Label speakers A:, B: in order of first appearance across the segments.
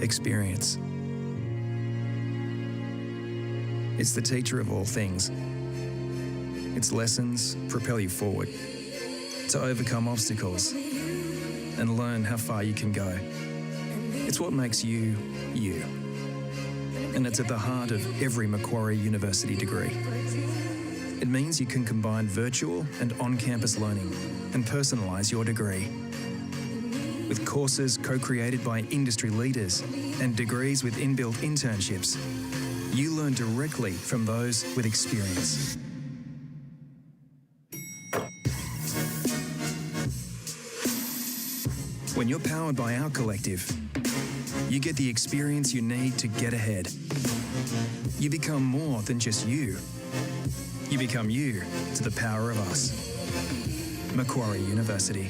A: experience. It's the teacher of all things. Its lessons propel you forward to overcome obstacles and learn how far you can go. It's what makes you, you. And it's at the heart of every Macquarie University degree. It means you can combine virtual and on-campus learning and personalise your degree. With courses co-created by industry leaders and degrees with inbuilt internships, you learn directly from those with experience. When you're powered by our collective, you get the experience you need to get ahead. You become more than just you. You become you to the power of us. Macquarie University.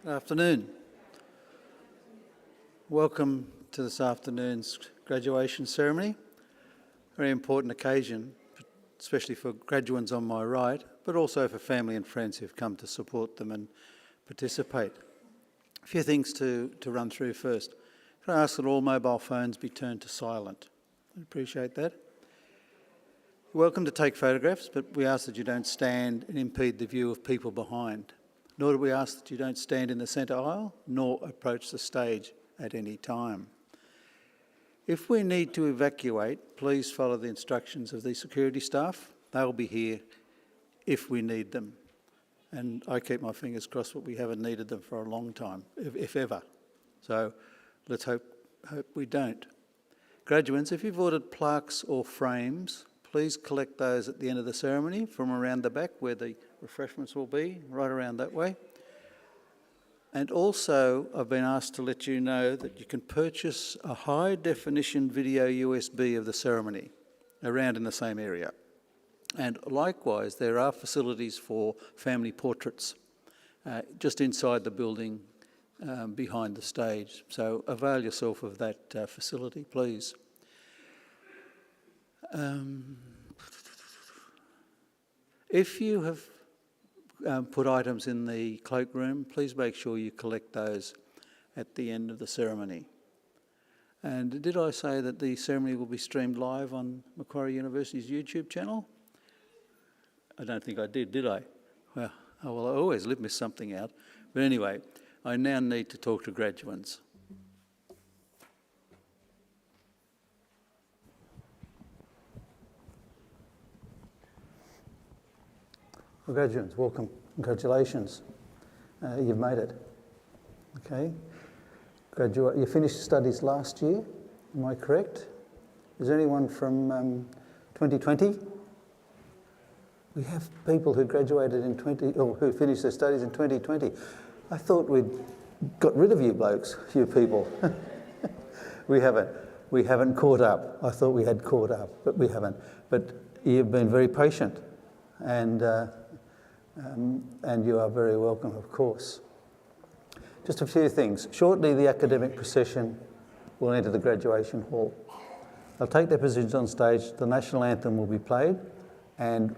B: Good afternoon. Welcome to this afternoon's graduation ceremony. Very important occasion, especially for graduates on my right, but also for family and friends who've come to support them and participate. A few things to run through first. Can I ask that all mobile phones be turned to silent? I appreciate that. You're welcome to take photographs, but we ask that you don't stand and impede the view of people behind. Nor do we ask that you don't stand in the centre aisle, nor approach the stage at any time. If we need to evacuate, please follow the instructions of the security staff. They'll be here if we need them. And I keep my fingers crossed that we haven't needed them for a long time, if ever. So let's hope we don't. Graduates, if you've ordered plaques or frames, please collect those at the end of the ceremony from around the back where the refreshments will be, right around that way. And also, I've been asked to let you know that you can purchase a high-definition video USB of the ceremony around in the same area. And likewise, there are facilities for family portraits just inside the building behind the stage. So avail yourself of that facility, please. If you have put items in the cloakroom, please make sure you collect those at the end of the ceremony. And did I say that the ceremony will be streamed live on Macquarie University's YouTube channel? I don't think I did I? Well, I always miss something out. But anyway, I now need to talk to graduates. Well, graduates, welcome. Congratulations. You've made it. Okay. You finished studies last year, am I correct? Is there anyone from 2020? We have people who graduated in who finished their studies in 2020. I thought we'd got rid of you blokes, you people. We haven't. We haven't caught up. I thought we had caught up, but we haven't. But you've been very patient, and you are very welcome, of course. Just a few things. Shortly, the academic procession will enter the graduation hall. They'll take their positions on stage, the national anthem will be played, and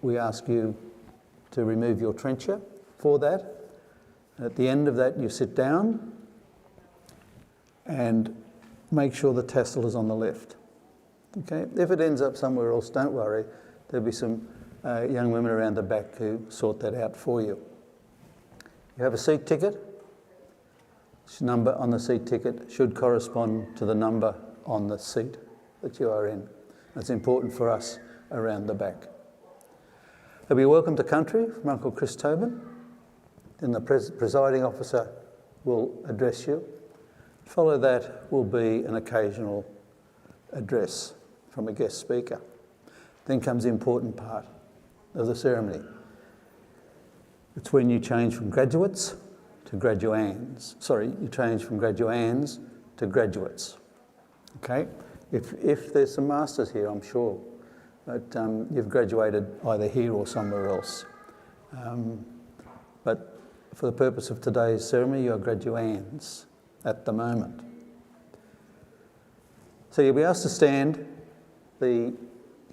B: we ask you to remove your trencher for that. At the end of that, you sit down and make sure the tassel is on the left. Okay? If it ends up somewhere else, don't worry. There'll be some young women around the back who sort that out for you. You have a seat ticket. This number on the seat ticket should correspond to the number on the seat that you are in. That's important for us around the back. There'll be a welcome to country from Uncle Chris Tobin. Then the presiding officer will address you. Follow that will be an occasional address from a guest speaker. Then comes the important part of the ceremony. It's when you change from graduates to graduands. Sorry, you change from graduands to graduates. Okay? If there's some masters here, I'm sure, but you've graduated either here or somewhere else. But for the purpose of today's ceremony, you're graduands at the moment. So you'll be asked to stand. The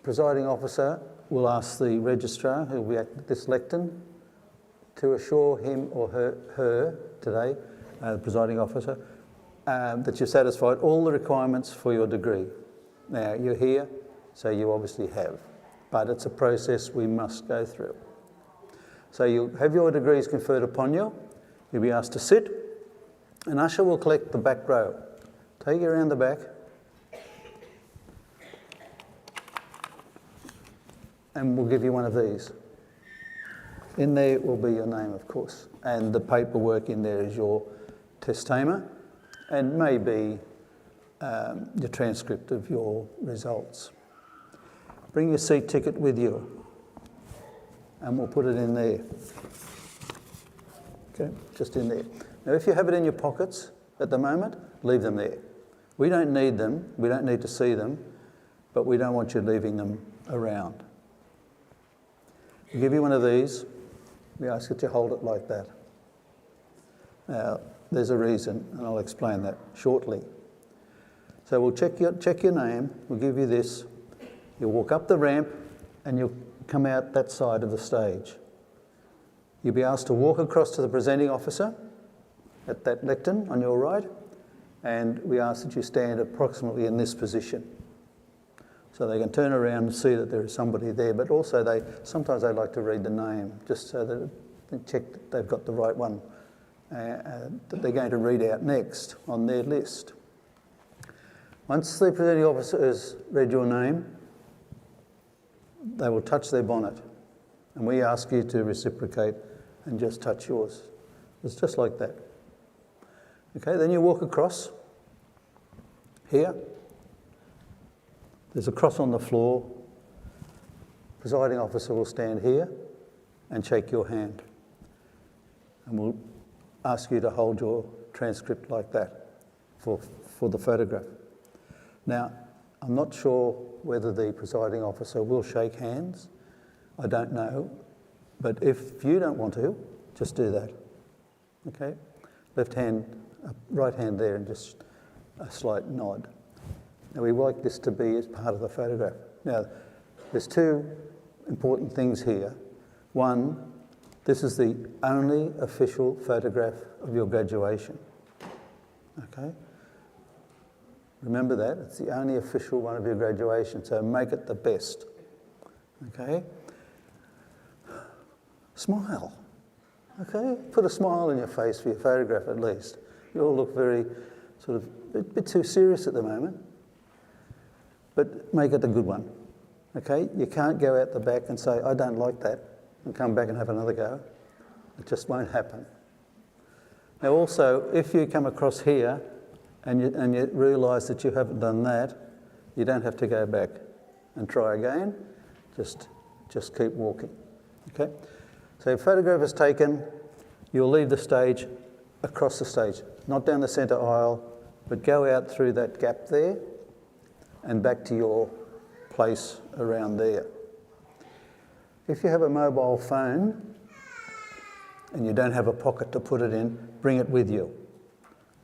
B: presiding officer we'll ask the registrar, who will be at this lectern, to assure him or her today, the presiding officer, that you've satisfied all the requirements for your degree. Now, you're here, so you obviously have, but it's a process we must go through. So you'll have your degrees conferred upon you. You'll be asked to sit. An usher will collect the back row. Take you around the back. And we'll give you one of these. In there will be your name, of course, and the paperwork in there is your testament and maybe your transcript of your results. Bring your seat ticket with you and we'll put it in there. Okay, just in there. Now, if you have it in your pockets at the moment, leave them there. We don't need them, we don't need to see them, but we don't want you leaving them around. We'll give you one of these. We ask that you hold it like that. Now, there's a reason, and I'll explain that shortly. So we'll check your name, we'll give you this. You'll walk up the ramp and you'll come out that side of the stage. You'll be asked to walk across to the presenting officer at that lectern on your right, and we ask that you stand approximately in this position. So they can turn around and see that there is somebody there, but also sometimes they like to read the name, just so that they check that they've got the right one that they're going to read out next on their list. Once the presenting officer has read your name, they will touch their bonnet, and we ask you to reciprocate and just touch yours. It's just like that. Okay, then you walk across here. There's a cross on the floor. Presiding officer will stand here and shake your hand. And we'll ask you to hold your transcript like that for the photograph. Now, I'm not sure whether the presiding officer will shake hands. I don't know. But if you don't want to, just do that. Okay? Left hand, right hand there, and just a slight nod. Now, we like this to be as part of the photograph. Now, there's two important things here. One, this is the only official photograph of your graduation. Okay? Remember that, it's the only official one of your graduation, so make it the best. Okay? Smile. Okay? Put a smile on your face for your photograph at least. You all look very sort of a bit too serious at the moment. But make it a good one, okay? You can't go out the back and say, I don't like that, and come back and have another go. It just won't happen. Now also, if you come across here and you realise that you haven't done that, you don't have to go back and try again. Just keep walking, okay? So if a photograph is taken, you'll leave the stage, across the stage, not down the centre aisle, but go out through that gap there and back to your place around there. If you have a mobile phone and you don't have a pocket to put it in, bring it with you,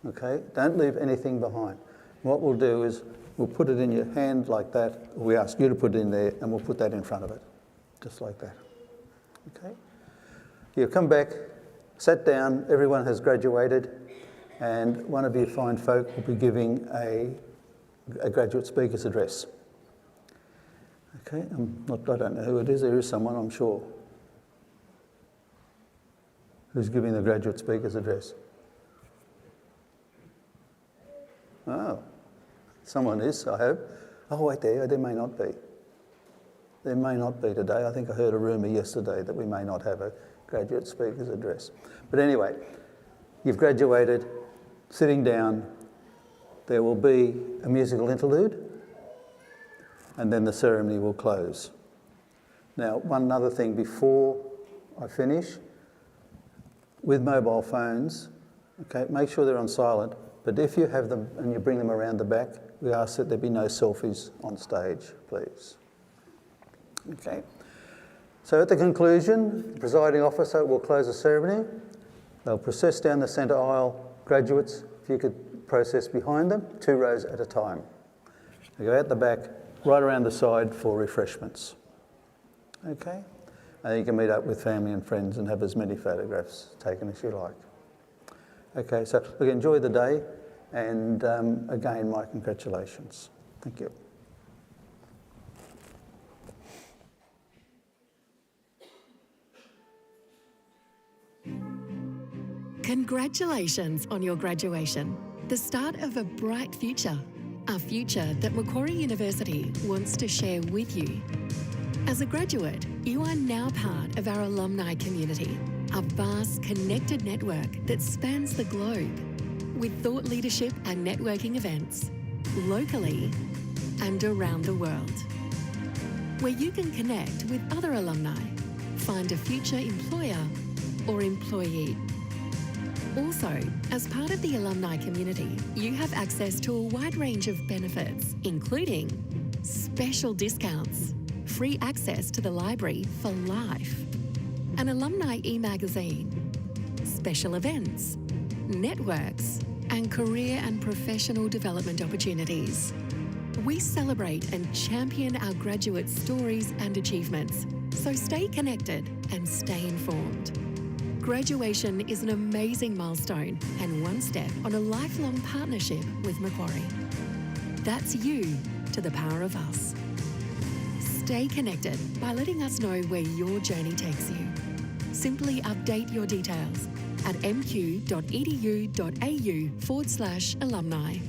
B: okay? Don't leave anything behind. What we'll do is we'll put it in your hand like that, we ask you to put it in there, and we'll put that in front of it, just like that, okay? You come back, sat down, everyone has graduated, and one of you fine folk will be giving a graduate speaker's address. Okay, I don't know who it is. There is someone, I'm sure, who's giving the graduate speaker's address. Oh, someone is, I hope. Oh, wait, there may not be. There may not be today. I think I heard a rumour yesterday that we may not have a graduate speaker's address. But anyway, you've graduated, sitting down. There will be a musical interlude, and then the ceremony will close. Now, one other thing before I finish, with mobile phones, okay, make sure they're on silent, but if you have them and you bring them around the back, we ask that there be no selfies on stage, please. Okay. So at the conclusion, the presiding officer will close the ceremony. They'll process down the centre aisle. Graduates, if you could process behind them, 2 rows at a time. They go out the back, right around the side for refreshments. Okay? And you can meet up with family and friends and have as many photographs taken as you like. Okay, so look, enjoy the day, and again, my congratulations. Thank you.
C: Congratulations on your graduation, the start of a bright future, a future that Macquarie University wants to share with you. As a graduate, you are now part of our alumni community, a vast connected network that spans the globe, with thought leadership and networking events, locally and around the world, where you can connect with other alumni, find a future employer or employee. Also, as part of the alumni community, you have access to a wide range of benefits, including special discounts, free access to the library for life, an alumni e-magazine, special events, networks, and career and professional development opportunities. We celebrate and champion our graduate stories and achievements, so stay connected and stay informed. Graduation is an amazing milestone and one step on a lifelong partnership with Macquarie. That's you to the power of us. Stay connected by letting us know where your journey takes you. Simply update your details at mq.edu.au/alumni.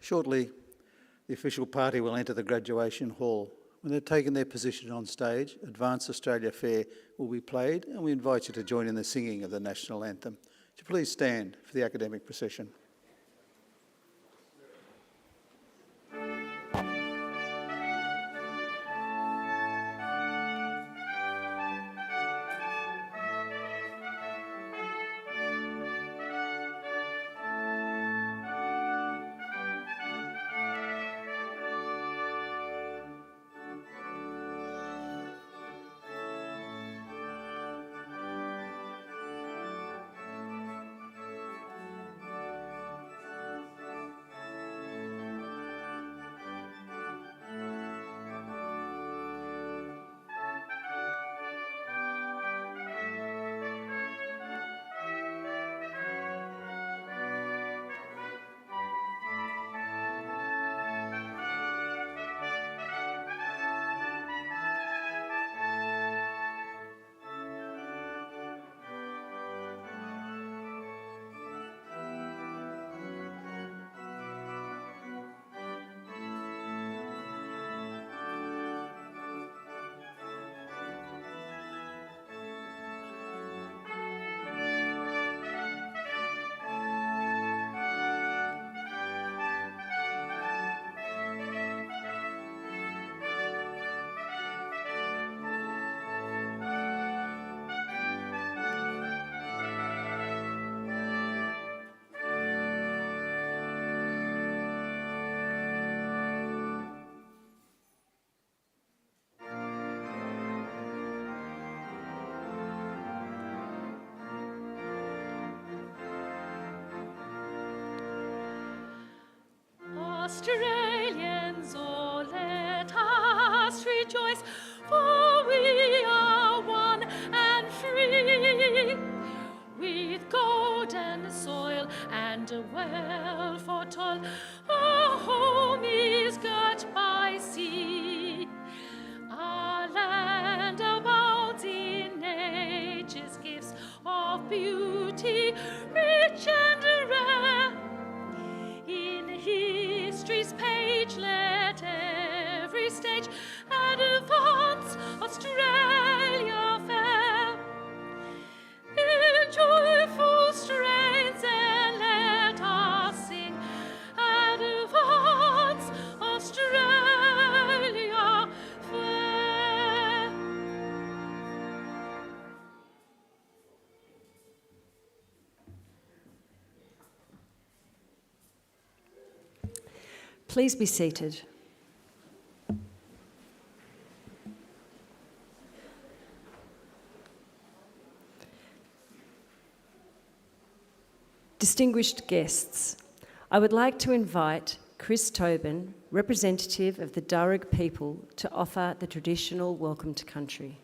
B: Shortly, the official party will enter the graduation hall. When they've taken their position on stage, Advance Australia Fair will be played, and we invite you to join in the singing of the National Anthem. Would you please stand for the academic procession?
D: Australians, oh, let us rejoice, for we are one and free. With golden soil and a wealth for toil, our home is girt by sea. Our land abounds in nature's gifts of beauty, rich and rare. In history's page, let every stage advance Australia fair. In joyful strains, and let us sing, advance Australia fair.
E: Please be seated. Distinguished guests, I would like to invite Chris Tobin, representative of the Darug people, to offer the traditional welcome to country.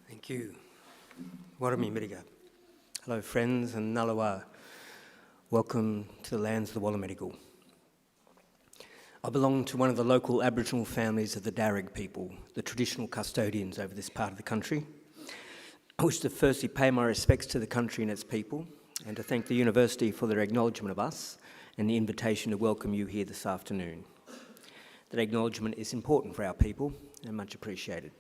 F: Thank you. Warami Miriga. Hello friends and Nalawa. Welcome to the lands of the Wallamedigal. I belong to one of the local Aboriginal families of the Darug people, the traditional custodians over this part of the country. I wish to firstly pay my respects to the country and its people, and to thank the University for their acknowledgement of us and the invitation to welcome you here this afternoon. That acknowledgement is important for our people and much appreciated.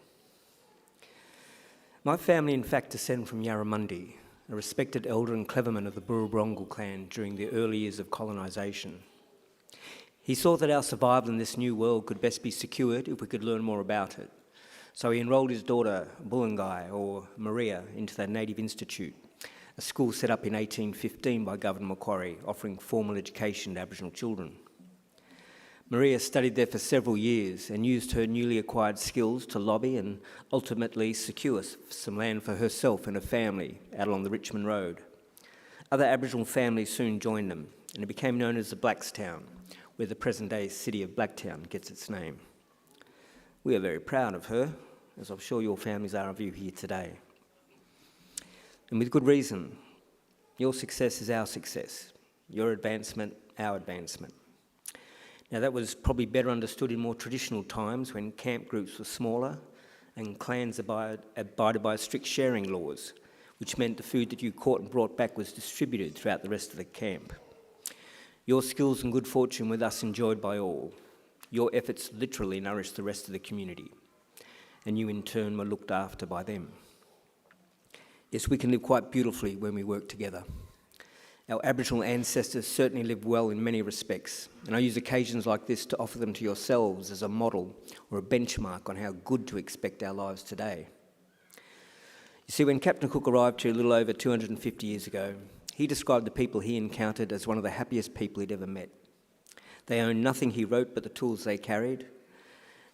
F: My family, in fact, descend from Yarramundi, a respected elder and cleverman of the Burrabrongal clan during the early years of colonisation. He saw that our survival in this new world could best be secured if we could learn more about it. So he enrolled his daughter, Bullangai, or Mariella, into the Native Institute, a school set up in 1815 by Governor Macquarie, offering formal education to Aboriginal children. Mariella studied there for several years and used her newly acquired skills to lobby and ultimately secure some land for herself and her family out along the Richmond Road. Other Aboriginal families soon joined them, and it became known as the Blackstown, where the present-day city of Blacktown gets its name. We are very proud of her, as I'm sure your families are of you here today. And with good reason. Your success is our success, your advancement, our advancement. Now, that was probably better understood in more traditional times when camp groups were smaller and clans abided by strict sharing laws, which meant the food that you caught and brought back was distributed throughout the rest of the camp. Your skills and good fortune were thus enjoyed by all. Your efforts literally nourished the rest of the community, and you in turn were looked after by them. Yes, we can live quite beautifully when we work together. Our Aboriginal ancestors certainly lived well in many respects, and I use occasions like this to offer them to yourselves as a model or a benchmark on how good to expect our lives today. You see, when Captain Cook arrived here a little over 250 years ago, he described the people he encountered as one of the happiest people he'd ever met. They owned nothing, he wrote, but the tools they carried.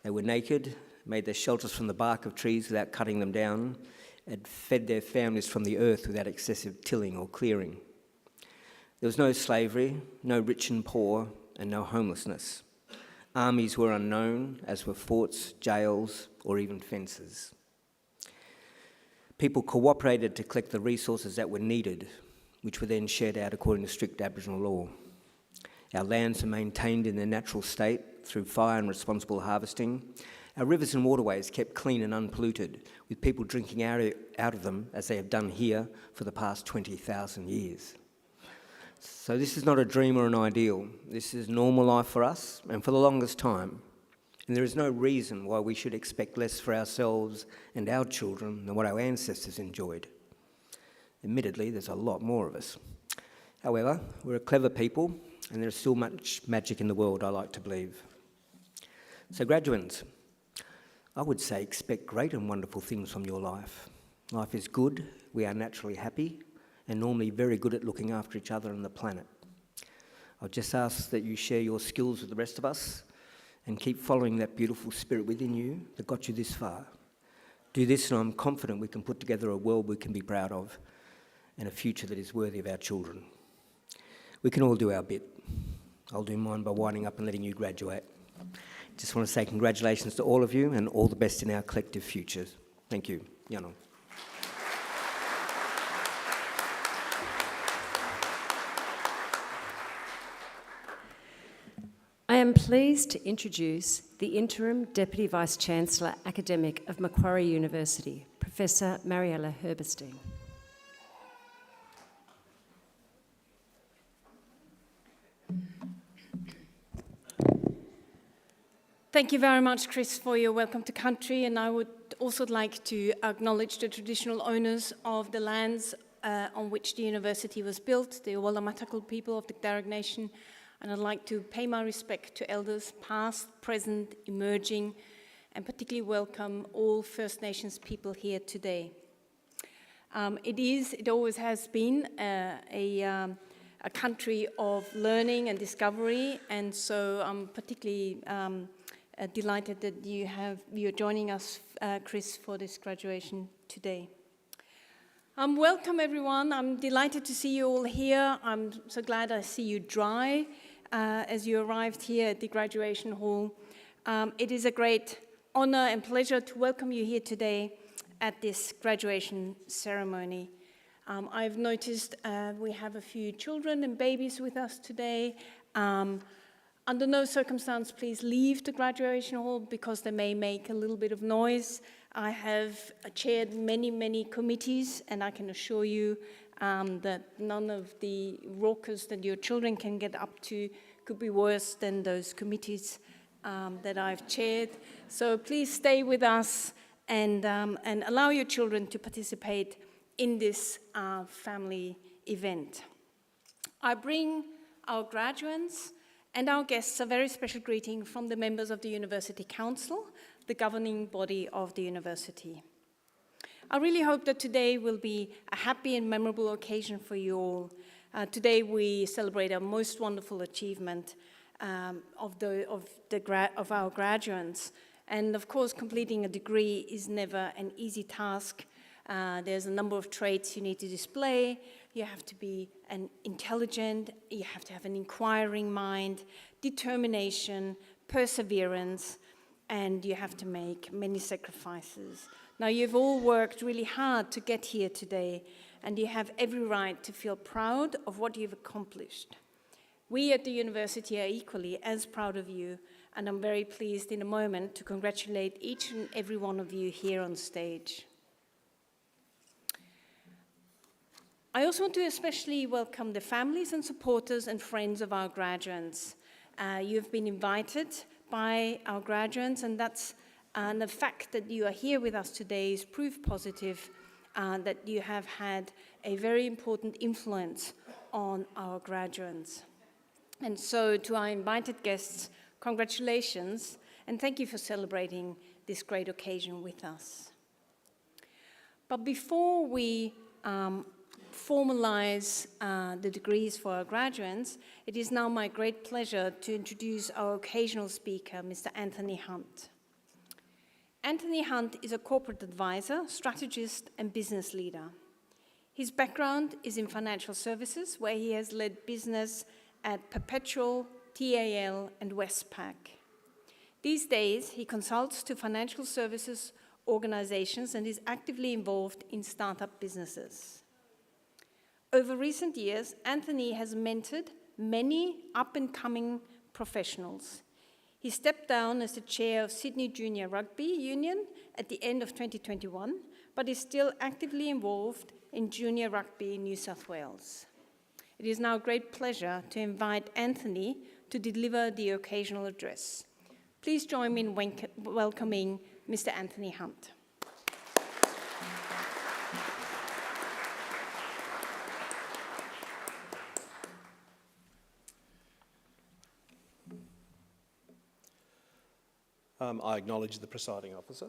F: They were naked, made their shelters from the bark of trees without cutting them down, and fed their families from the earth without excessive tilling or clearing. There was no slavery, no rich and poor, and no homelessness. Armies were unknown, as were forts, jails, or even fences. People cooperated to collect the resources that were needed, which were then shared out according to strict Aboriginal law. Our lands were maintained in their natural state through fire and responsible harvesting. Our rivers and waterways kept clean and unpolluted, with people drinking out of them, as they have done here for the past 20,000 years. So this is not a dream or an ideal. This is normal life for us and for the longest time. And there is no reason why we should expect less for ourselves and our children than what our ancestors enjoyed. Admittedly, there's a lot more of us. However, we're a clever people, and there's still much magic in the world, I like to believe. So graduates, I would say expect great and wonderful things from your life. Life is good, we are naturally happy, and normally very good at looking after each other and the planet. I'll just ask that you share your skills with the rest of us and keep following that beautiful spirit within you that got you this far. Do this and I'm confident we can put together a world we can be proud of and a future that is worthy of our children. We can all do our bit. I'll do mine by winding up and letting you graduate. Just want to say congratulations to all of you and all the best in our collective futures. Thank you. Yano.
E: I am pleased to introduce the Interim Deputy Vice-Chancellor Academic of Macquarie University, Professor Mariella Herberstein.
D: Thank you very much, Chris, for your welcome to country, and I would also like to acknowledge the traditional owners of the lands on which the university was built, the Wallumattagal people of the Darug Nation, and I'd like to pay my respect to elders past, present, emerging, and particularly welcome all First Nations people here today. It always has been a country of learning and discovery, and so I'm particularly delighted that you're joining us, Chris, for this graduation today. Welcome, everyone. I'm delighted to see you all here. I'm so glad I see you dry as you arrived here at the graduation hall. It is a great honor and pleasure to welcome you here today at this graduation ceremony. I've noticed we have a few children and babies with us today. Under no circumstance, please leave the graduation hall because they may make a little bit of noise. I have chaired many committees, and I can assure you that none of the raucous that your children can get up to could be worse than those committees that I've chaired. So please stay with us and allow your children to participate in this family event. I bring our graduates and our guests a very special greeting from the members of the University Council, the governing body of the university. I really hope that today will be a happy and memorable occasion for you all. Today we celebrate our most wonderful achievement of our graduates. And of course, completing a degree is never an easy task. There's a number of traits you need to display. You have to be intelligent, you have to have an inquiring mind, determination, perseverance, and you have to make many sacrifices. Now, you've all worked really hard to get here today, and you have every right to feel proud of what you've accomplished. We at the university are equally as proud of you, and I'm very pleased in a moment to congratulate each and every one of you here on stage. I also want to especially welcome the families and supporters and friends of our graduates. You've been invited by our graduates, and the fact that you are here with us today is proof positive that you have had a very important influence on our graduates. And so to our invited guests, congratulations, and thank you for celebrating this great occasion with us. But before we formalize the degrees for our graduates, it is now my great pleasure to introduce our occasional speaker, Mr. Anthony Hunt. Anthony Hunt is a corporate advisor, strategist, and business leader. His background is in financial services, where he has led business at Perpetual, TAL, and Westpac. These days, he consults to financial services organizations and is actively involved in startup businesses. Over recent years, Anthony has mentored many up-and-coming professionals. He stepped down as the chair of Sydney Junior Rugby Union at the end of 2021, but is still actively involved in junior rugby in New South Wales. It is now a great pleasure to invite Anthony to deliver the occasional address. Please join me in welcoming Mr. Anthony Hunt.
G: I acknowledge the presiding officer,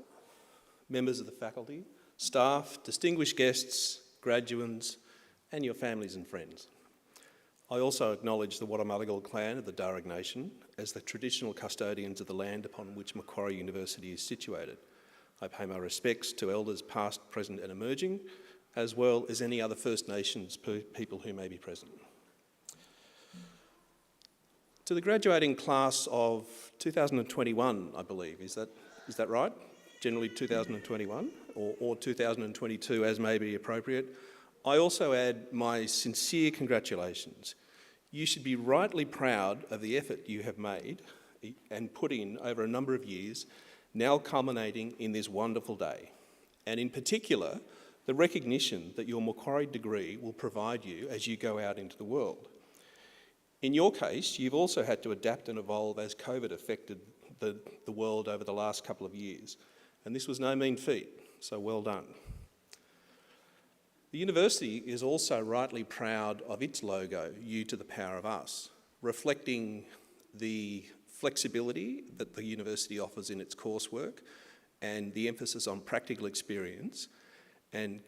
G: members of the faculty, staff, distinguished guests, graduates, and your families and friends. I also acknowledge the Wadawurrung clan of the Darug Nation as the traditional custodians of the land upon which Macquarie University is situated. I pay my respects to elders past, present and emerging, as well as any other First Nations people who may be present. To the graduating class of 2021, I believe, is that right? Generally 2021 or 2022 as may be appropriate. I also add my sincere congratulations. You should be rightly proud of the effort you have made and put in over a number of years, now culminating in this wonderful day. And in particular, the recognition that your Macquarie degree will provide you as you go out into the world. In your case, you've also had to adapt and evolve as COVID affected the world over the last couple of years. And this was no mean feat, so well done. The university is also rightly proud of its logo, You to the Power of Us, reflecting the flexibility that the university offers in its coursework and the emphasis on practical experience and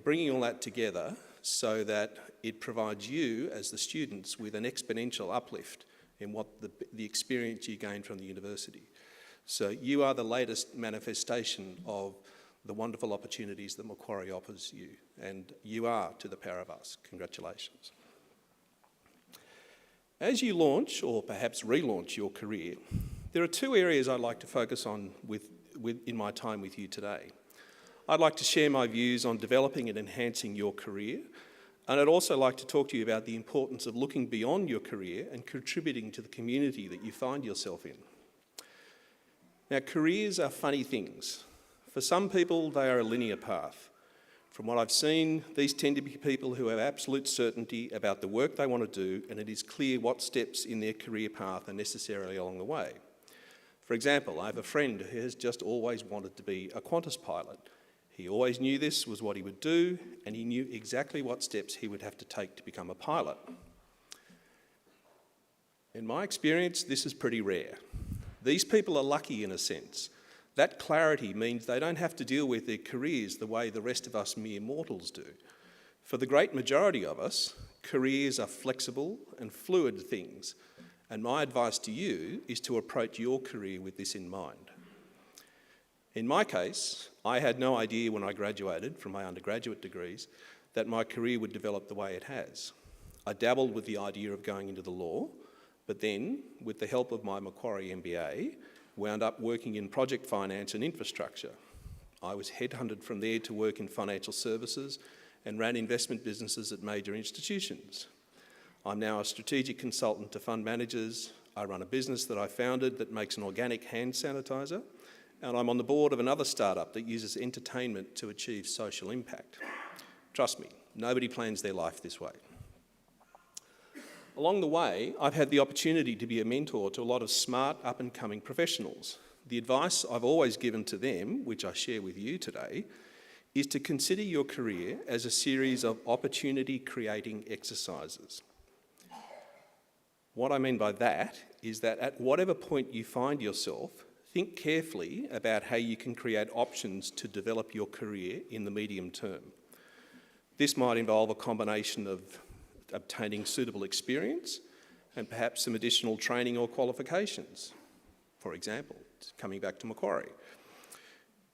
G: bringing all that together so that it provides you as the students with an exponential uplift in what the experience you gain from the university. So you are the latest manifestation of the wonderful opportunities that Macquarie offers you, and you are to the power of us. Congratulations. As you launch, or perhaps relaunch your career, there are two areas I'd like to focus on in my time with you today. I'd like to share my views on developing and enhancing your career, and I'd also like to talk to you about the importance of looking beyond your career and contributing to the community that you find yourself in. Now, careers are funny things. For some people, they are a linear path. From what I've seen, these tend to be people who have absolute certainty about the work they want to do, and it is clear what steps in their career path are necessarily along the way. For example, I have a friend who has just always wanted to be a Qantas pilot. He always knew this was what he would do, and he knew exactly what steps he would have to take to become a pilot. In my experience, this is pretty rare. These people are lucky in a sense. That clarity means they don't have to deal with their careers the way the rest of us mere mortals do. For the great majority of us, careers are flexible and fluid things, and my advice to you is to approach your career with this in mind. In my case, I had no idea when I graduated from my undergraduate degrees that my career would develop the way it has. I dabbled with the idea of going into the law, but then, with the help of my Macquarie MBA, wound up working in project finance and infrastructure. I was headhunted from there to work in financial services and ran investment businesses at major institutions. I'm now a strategic consultant to fund managers. I run a business that I founded that makes an organic hand sanitizer, and I'm on the board of another startup that uses entertainment to achieve social impact. Trust me, nobody plans their life this way. Along the way, I've had the opportunity to be a mentor to a lot of smart, up-and-coming professionals. The advice I've always given to them, which I share with you today, is to consider your career as a series of opportunity-creating exercises. What I mean by that is that at whatever point you find yourself, think carefully about how you can create options to develop your career in the medium term. This might involve a combination of obtaining suitable experience and perhaps some additional training or qualifications. For example, coming back to Macquarie.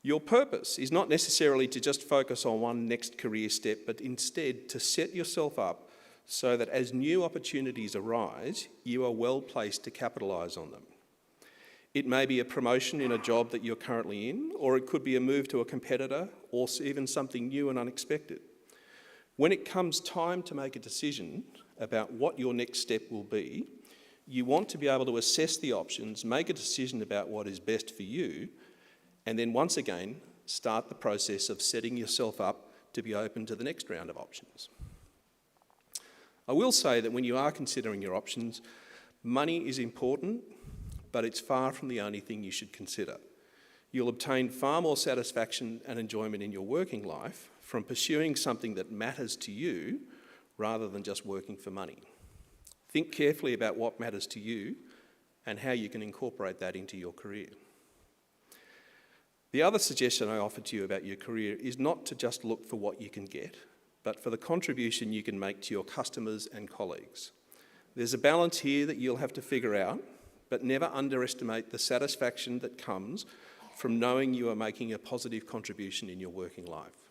G: Your purpose is not necessarily to just focus on one next career step, but instead to set yourself up so that as new opportunities arise, you are well placed to capitalise on them. It may be a promotion in a job that you're currently in, or it could be a move to a competitor, or even something new and unexpected. When it comes time to make a decision about what your next step will be, you want to be able to assess the options, make a decision about what is best for you, and then once again, start the process of setting yourself up to be open to the next round of options. I will say that when you are considering your options, money is important, but it's far from the only thing you should consider. You'll obtain far more satisfaction and enjoyment in your working life from pursuing something that matters to you rather than just working for money. Think carefully about what matters to you and how you can incorporate that into your career. The other suggestion I offer to you about your career is not to just look for what you can get, but for the contribution you can make to your customers and colleagues. There's a balance here that you'll have to figure out, but never underestimate the satisfaction that comes from knowing you are making a positive contribution in your working life.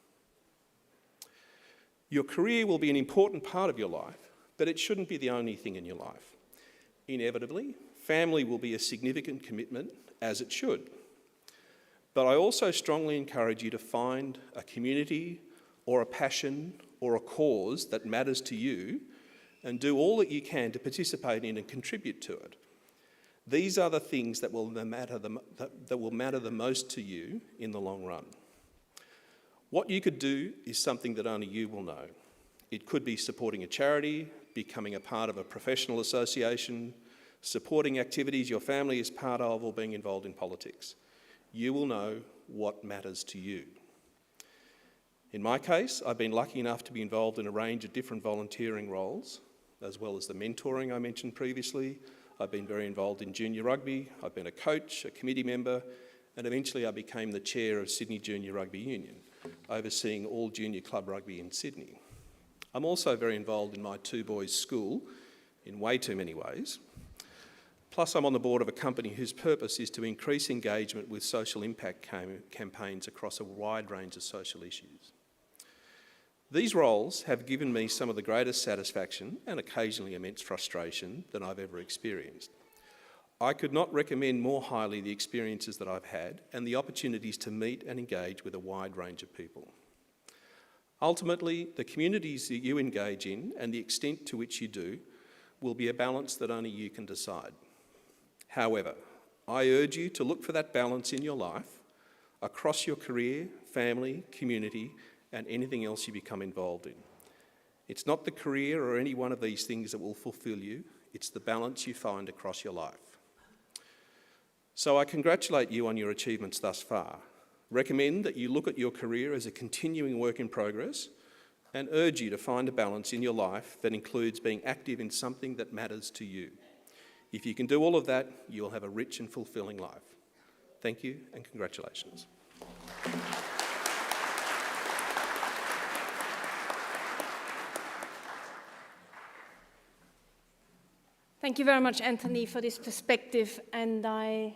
G: Your career will be an important part of your life, but it shouldn't be the only thing in your life. Inevitably, family will be a significant commitment, as it should. But I also strongly encourage you to find a community or a passion or a cause that matters to you and do all that you can to participate in and contribute to it. These are the things that will matter the most to you in the long run. What you could do is something that only you will know. It could be supporting a charity, becoming a part of a professional association, supporting activities your family is part of, or being involved in politics. You will know what matters to you. In my case, I've been lucky enough to be involved in a range of different volunteering roles, as well as the mentoring I mentioned previously. I've been very involved in junior rugby, I've been a coach, a committee member, and eventually I became the chair of Sydney Junior Rugby Union, overseeing all junior club rugby in Sydney. I'm also very involved in my two boys' school, in way too many ways. Plus, I'm on the board of a company whose purpose is to increase engagement with social impact campaigns across a wide range of social issues. These roles have given me some of the greatest satisfaction and occasionally immense frustration that I've ever experienced. I could not recommend more highly the experiences that I've had and the opportunities to meet and engage with a wide range of people. Ultimately, the communities that you engage in and the extent to which you do will be a balance that only you can decide. However, I urge you to look for that balance in your life, across your career, family, community, and anything else you become involved in. It's not the career or any one of these things that will fulfil you, it's the balance you find across your life. So I congratulate you on your achievements thus far, recommend that you look at your career as a continuing work in progress, and urge you to find a balance in your life that includes being active in something that matters to you. If you can do all of that, you will have a rich and fulfilling life. Thank you and congratulations.
D: Thank you very much, Anthony, for this perspective, and I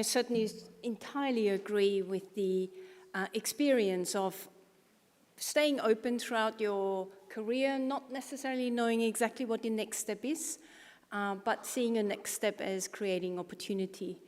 D: certainly entirely agree with the experience of staying open throughout your career, not necessarily knowing exactly what the next step is, but seeing a next step as creating opportunity.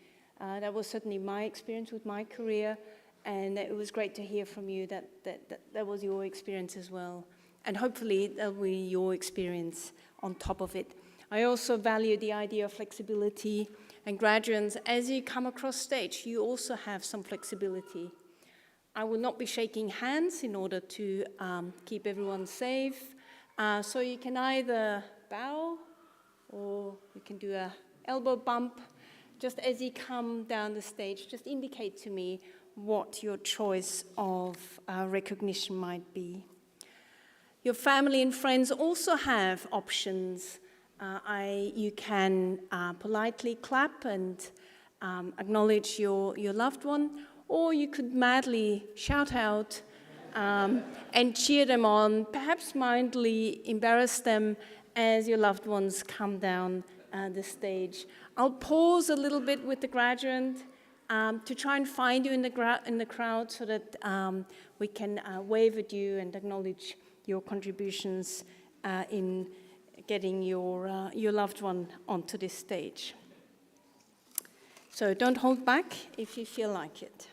D: That was certainly my experience with my career, and it was great to hear from you that was your experience as well. and hopefully that will be your experience on top of it. I also value the idea of flexibility, and graduates, as you come across stage, you also have some flexibility. I will not be shaking hands in order to keep everyone safe, so you can either bow or you can do an elbow bump. Just as you come down the stage, just indicate to me what your choice of recognition might be. Your family and friends also have options. You can politely clap and acknowledge your loved one, or you could madly shout out and cheer them on, perhaps mildly embarrass them as your loved ones come down the stage. I'll pause a little bit with the graduate to try and find you in the crowd so that we can wave at you and acknowledge your contributions in getting your loved one onto this stage. So don't hold back if you feel like it.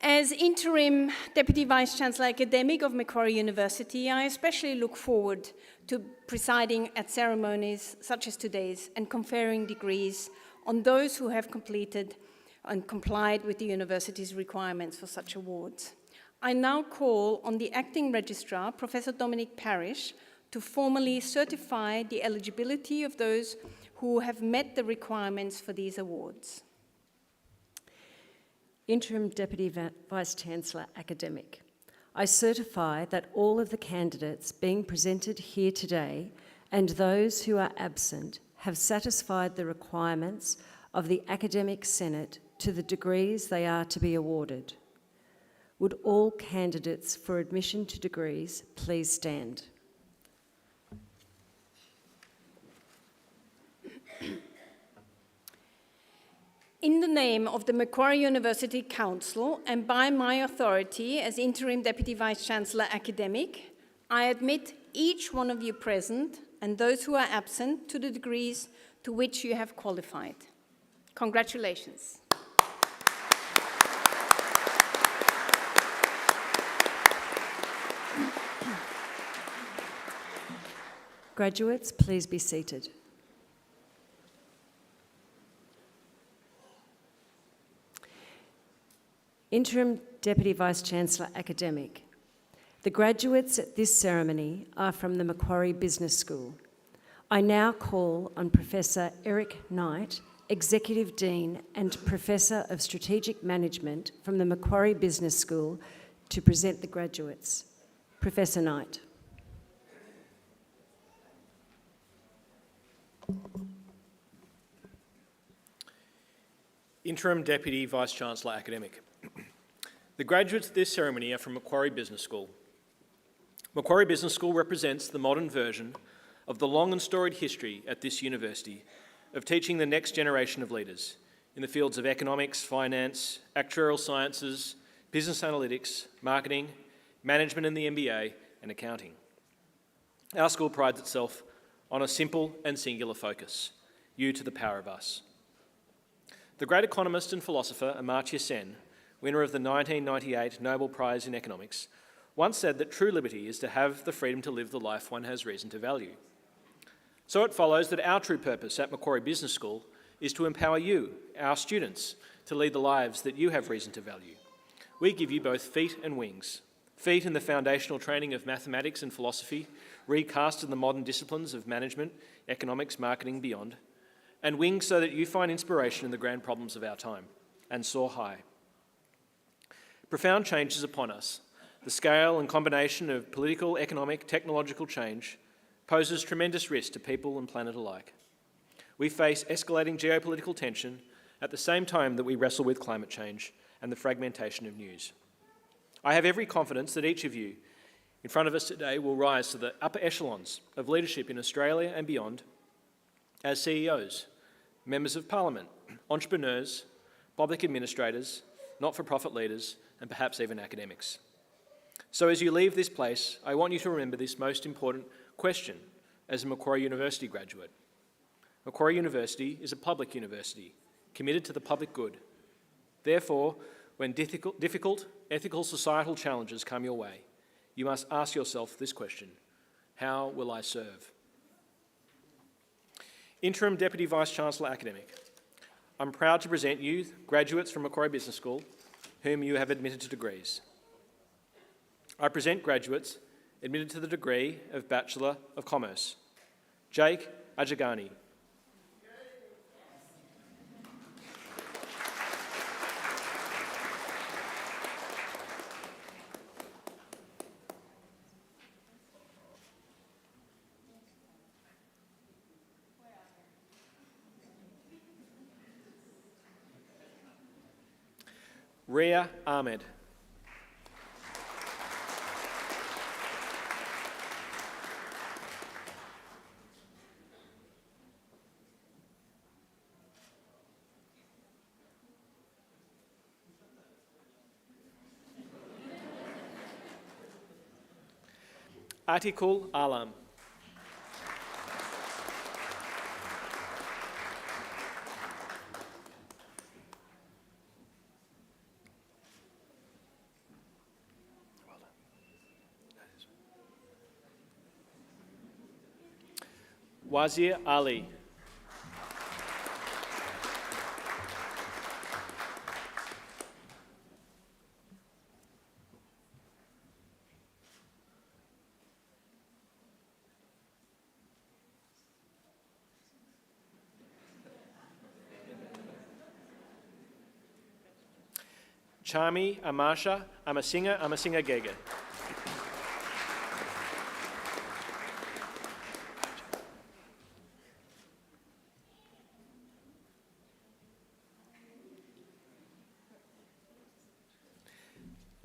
D: As Interim Deputy Vice-Chancellor Academic of Macquarie University, I especially look forward to presiding at ceremonies such as today's and conferring degrees on those who have completed and complied with the university's requirements for such awards. I now call on the Acting Registrar, Professor Dominic Parrish, to formally certify the eligibility of those who have met the requirements for these awards.
E: Interim Deputy Vice-Chancellor Academic, I certify that all of the candidates being presented here today and those who are absent have satisfied the requirements of the Academic Senate to the degrees they are to be awarded. Would all candidates for admission to degrees please stand?
D: In the name of the Macquarie University Council and by my authority as Interim Deputy Vice-Chancellor Academic, I admit each one of you present and those who are absent to the degrees to which you have qualified. Congratulations.
E: Graduates, please be seated. Interim Deputy Vice-Chancellor Academic. The graduates at this ceremony are from the Macquarie Business School. I now call on Professor Eric Knight, Executive Dean and Professor of Strategic Management from the Macquarie Business School, to present the graduates. Professor Knight.
H: Interim Deputy Vice-Chancellor Academic. The graduates at this ceremony are from Macquarie Business School. Macquarie Business School represents the modern version of the long and storied history at this university of teaching the next generation of leaders in the fields of economics, finance, actuarial sciences, business analytics, marketing, management in the MBA, and accounting. Our school prides itself on a simple and singular focus: you to the power of us. The great economist and philosopher Amartya Sen, winner of the 1998 Nobel Prize in Economics, once said that true liberty is to have the freedom to live the life one has reason to value. So it follows that our true purpose at Macquarie Business School is to empower you, our students, to lead the lives that you have reason to value. We give you both feet and wings. Feet in the foundational training of mathematics and philosophy, recast in the modern disciplines of management, economics, marketing, beyond, and wings so that you find inspiration in the grand problems of our time and soar high. Profound change is upon us. The scale and combination of political, economic, technological change poses tremendous risk to people and planet alike. We face escalating geopolitical tension at the same time that we wrestle with climate change and the fragmentation of news. I have every confidence that each of you in front of us today will rise to the upper echelons of leadership in Australia and beyond as CEOs, members of Parliament, entrepreneurs, public administrators, not-for-profit leaders, and perhaps even academics. So as you leave this place, I want you to remember this most important question as a Macquarie University graduate. Macquarie University is a public university, committed to the public good. Therefore, when difficult ethical societal challenges come your way, you must ask yourself this question: how will I serve? Interim Deputy Vice-Chancellor Academic. I'm proud to present you graduates from Macquarie Business School whom you have admitted to degrees. I present graduates admitted to the degree of Bachelor of Commerce. Jake Ajagani. Ria Ahmed. Atikul Alam. Wazir Ali. Chami Amasha Amasinga Gege.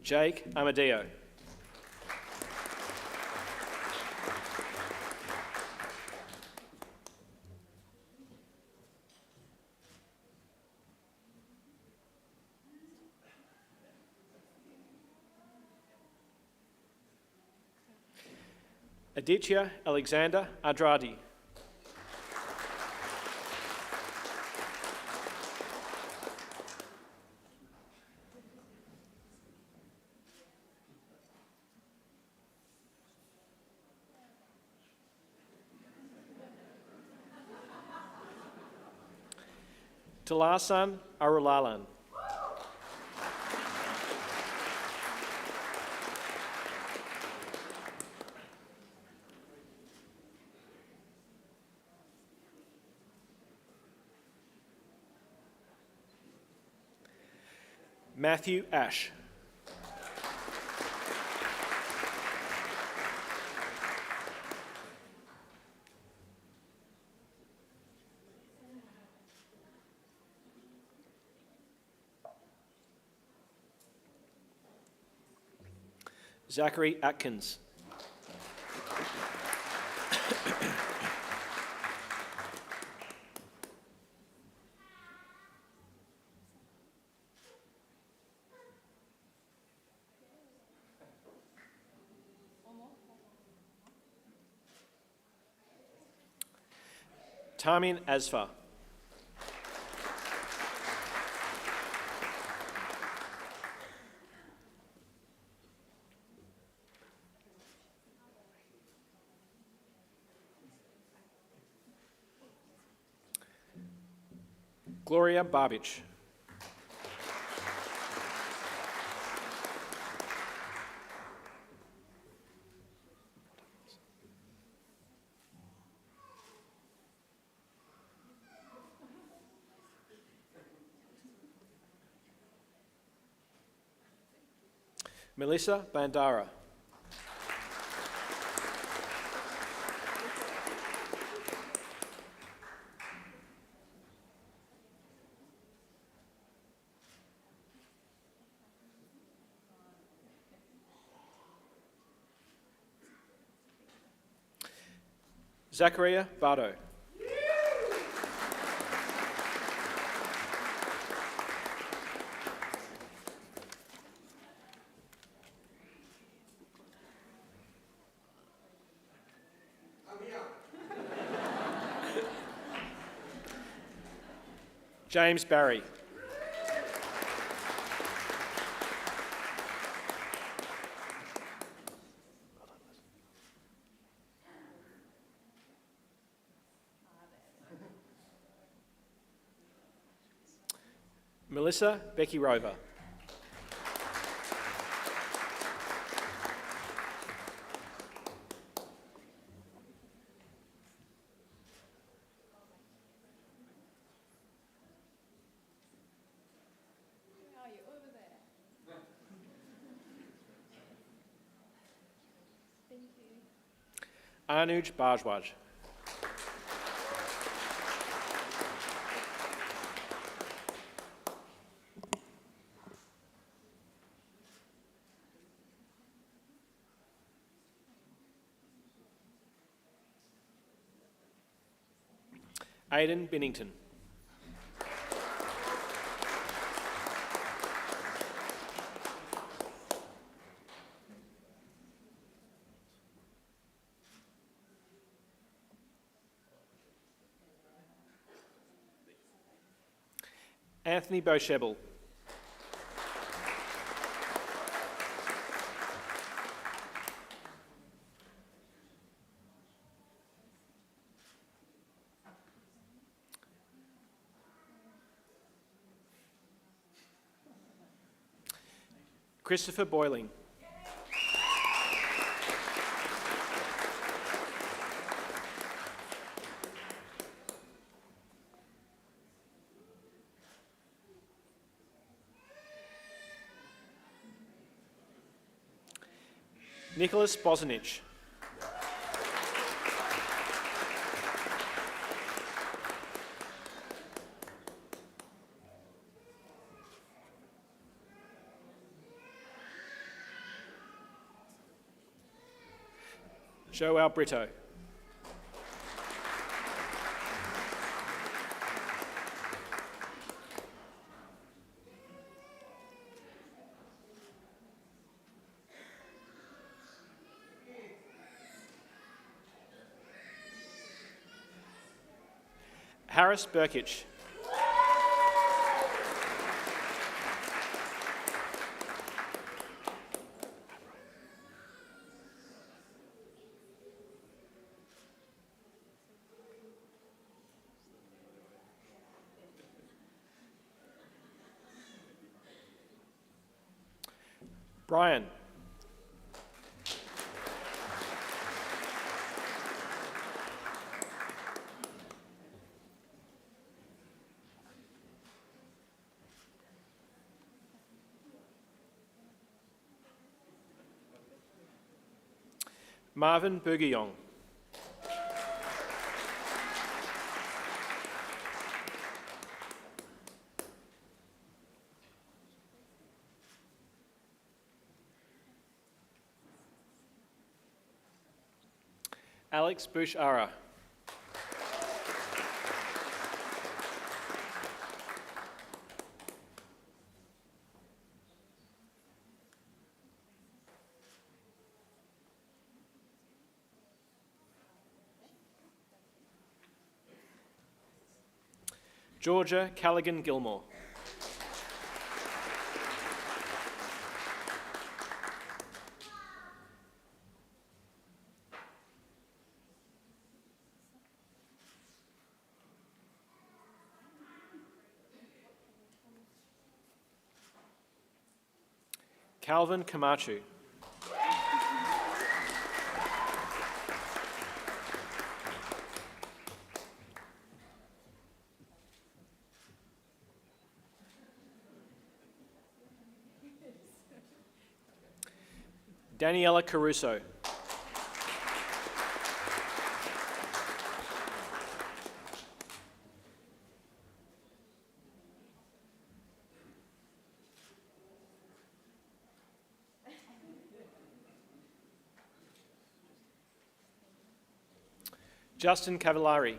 H: Jake Amadeo. Aditya Alexander Adradi. Talasan Arulalan. Matthew Ash. Zachary Atkins. Tamin Asfar. Gloria Barbich. Melissa Bandara. Zachariah Bardo. James Barry. Melissa Becky Rover. Anuj Bajwaj. Aidan Binnington. Anthony Beauchebel. Christopher Boyling. Nicholas Bosnich. Joel Brito. Harris Burkich. Brian. Marvin Burgiyong. Alex Bush-Ara. Georgia Callaghan-Gilmore. Calvin Camacho. Daniela Caruso. Justin Cavallari.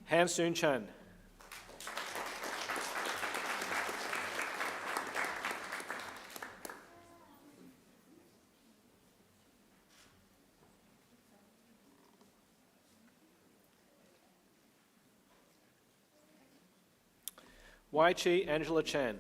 H: Han-Soon Chan. Wai-Chi Angela Chan.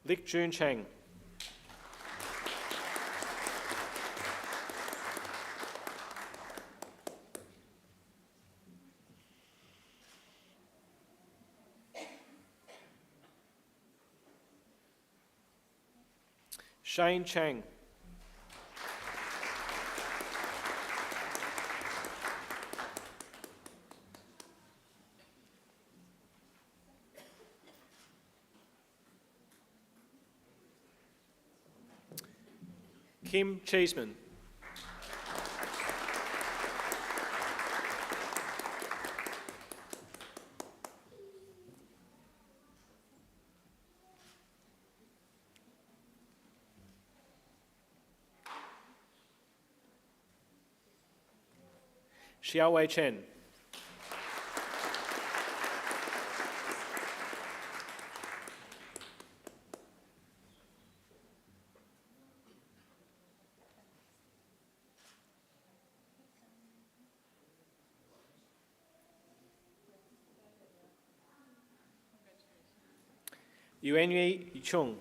H: Lik Jun Cheng. Shane Chang. Kim Cheeseman. Xiaowei Chen. Yuanyue Chung.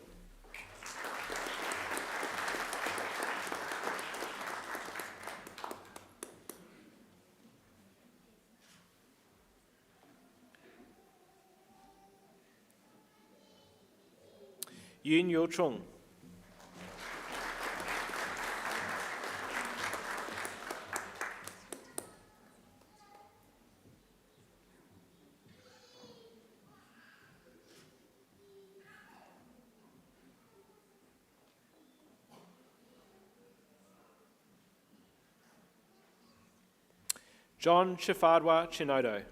H: Yun Yo Chung. John Chifadwa Chinodo.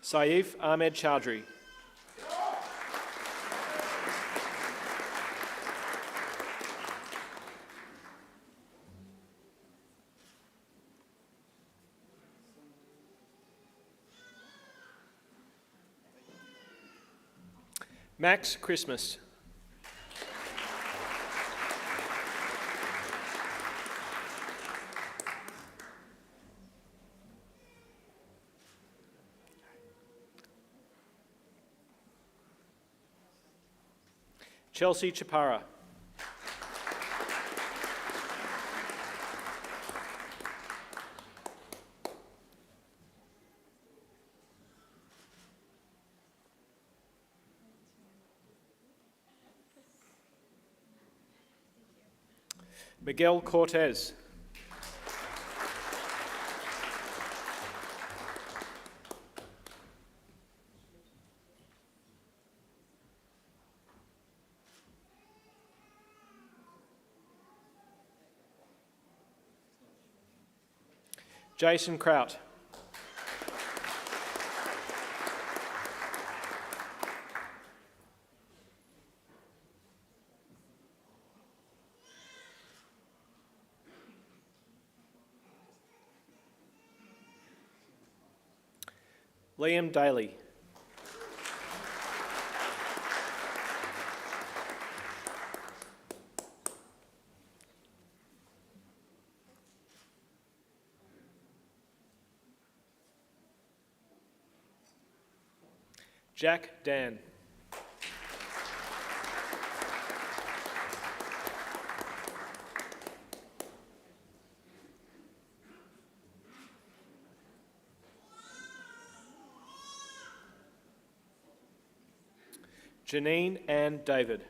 H: Saif Ahmed Chowdhury. Max Christmas. Chelsea Chapara. Miguel Cortez. Jason Kraut. Liam Daly. Jack Dan. Janine and David.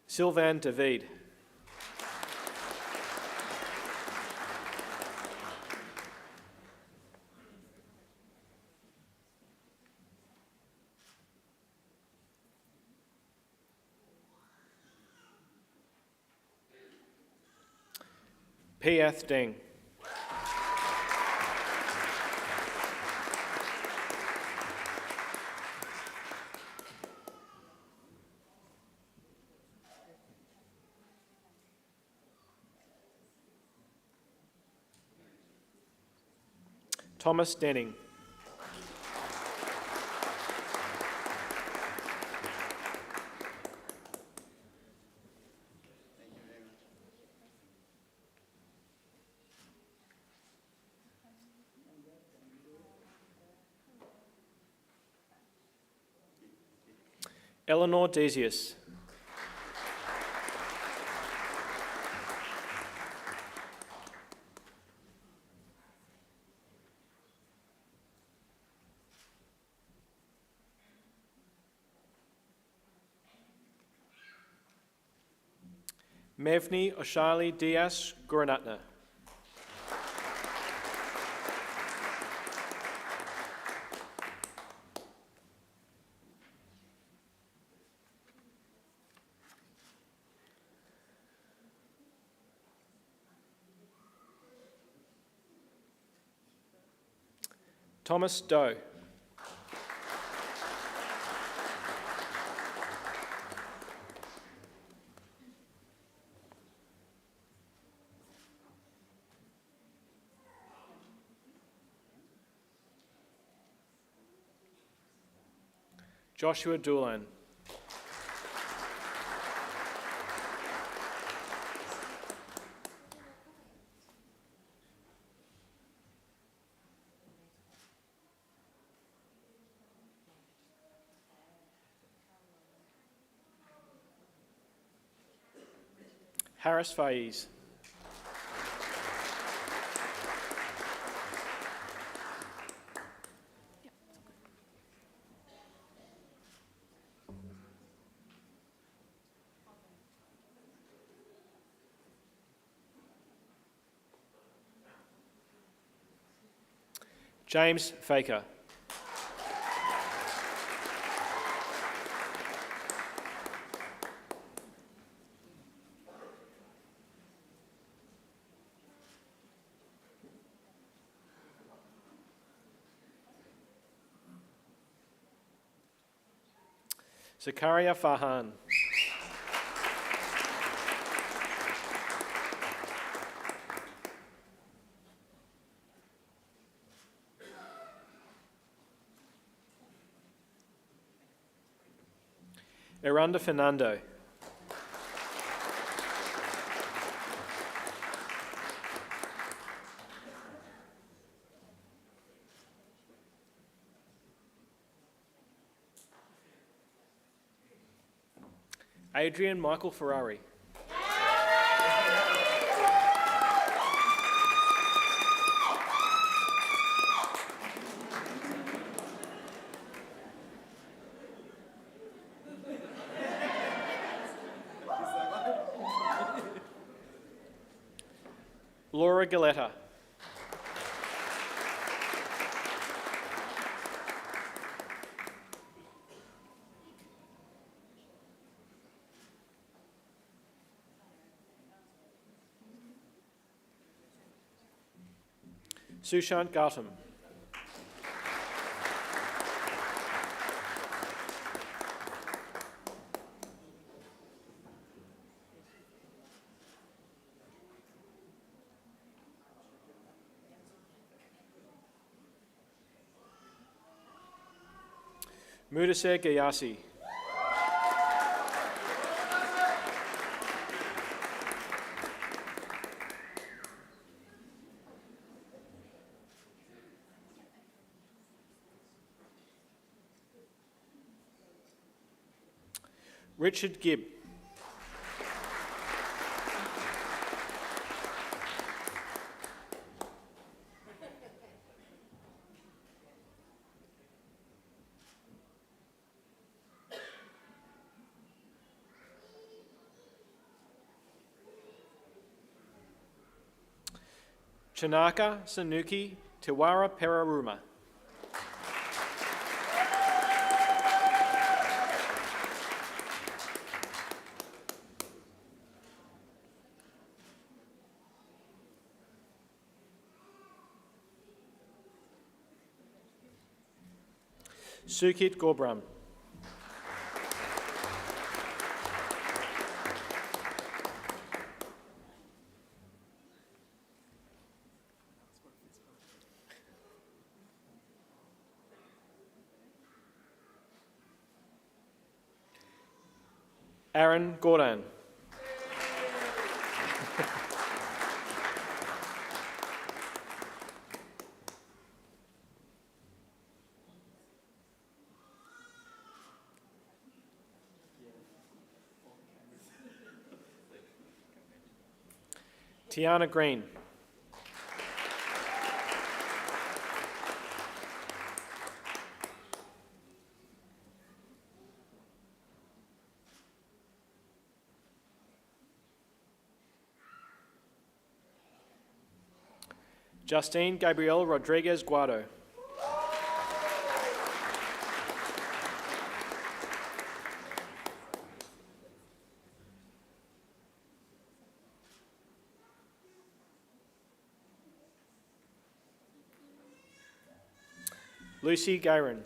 H: Sylvain David. Piath Deng. Thomas Denning. Eleanor Desius. Mevni Oshali Diaz Guranatna. Thomas Doe. Joshua Doolan. Harris Faiz. James Faker. Zakaria Farhan. Eranda Fernando. Adrian Michael Ferrari. Laura Galetta. Sushant Gautam. Mudasser Gayasi. Richard Gibb. Chinaka Sanuki Tiwara Peraruma. Sukit Gorbram. Aaron Gordon. Tiana Green. Justine Gabrielle Rodriguez Guado. Lucy Gayron.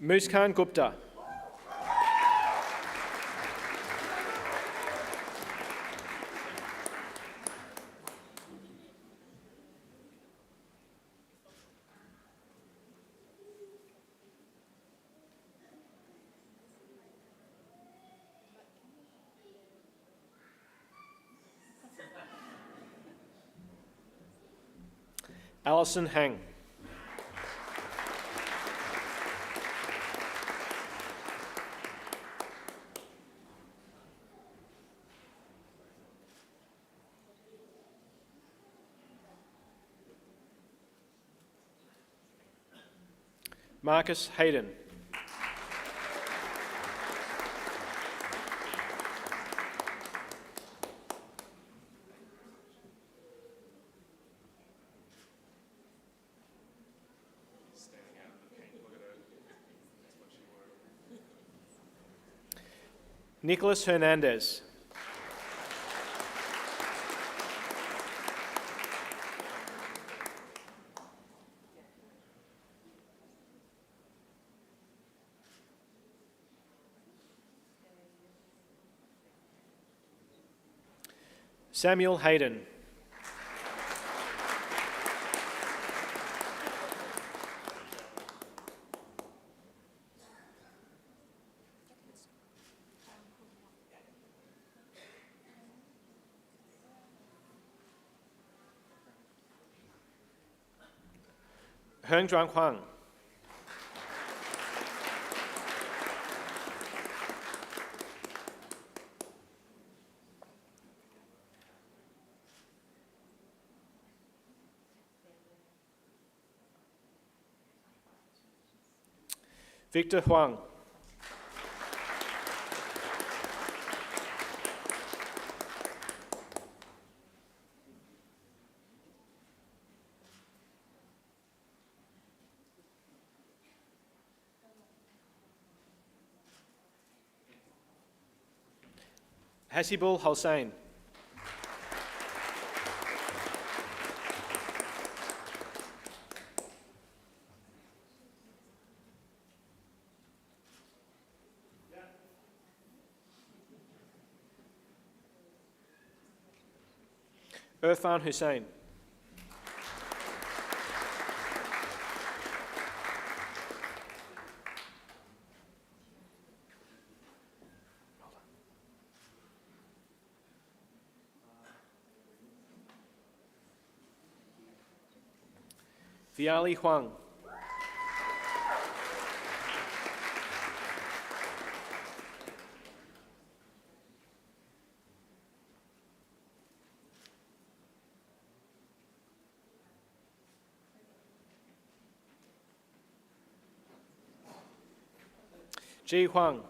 H: Muskan Gupta. Alison Hang. Marcus Hayden. Nicholas Hernandez. Samuel Hayden. Heng Zhuang Huang. Victor Huang. Hasibul Hossain. Irfan Hussain. Viali Huang. Ji Huang.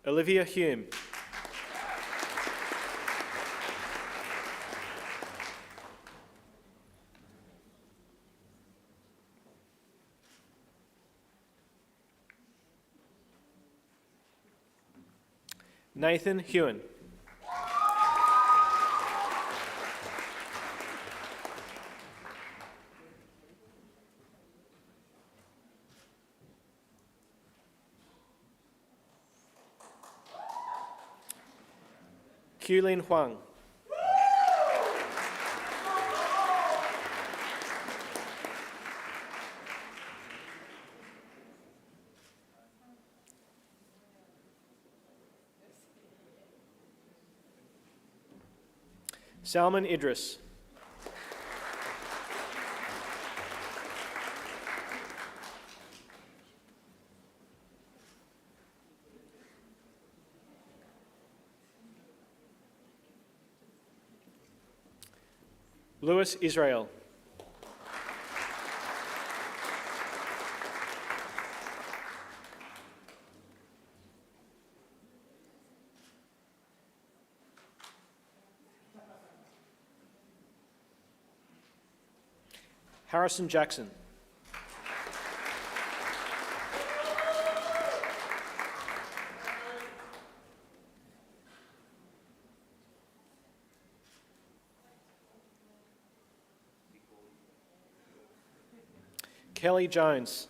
H: Olivia Hume. Nathan Hewen. Qulin Huang. Salman Idris. Lewis Israel. Harrison Jackson. Kelly Jones.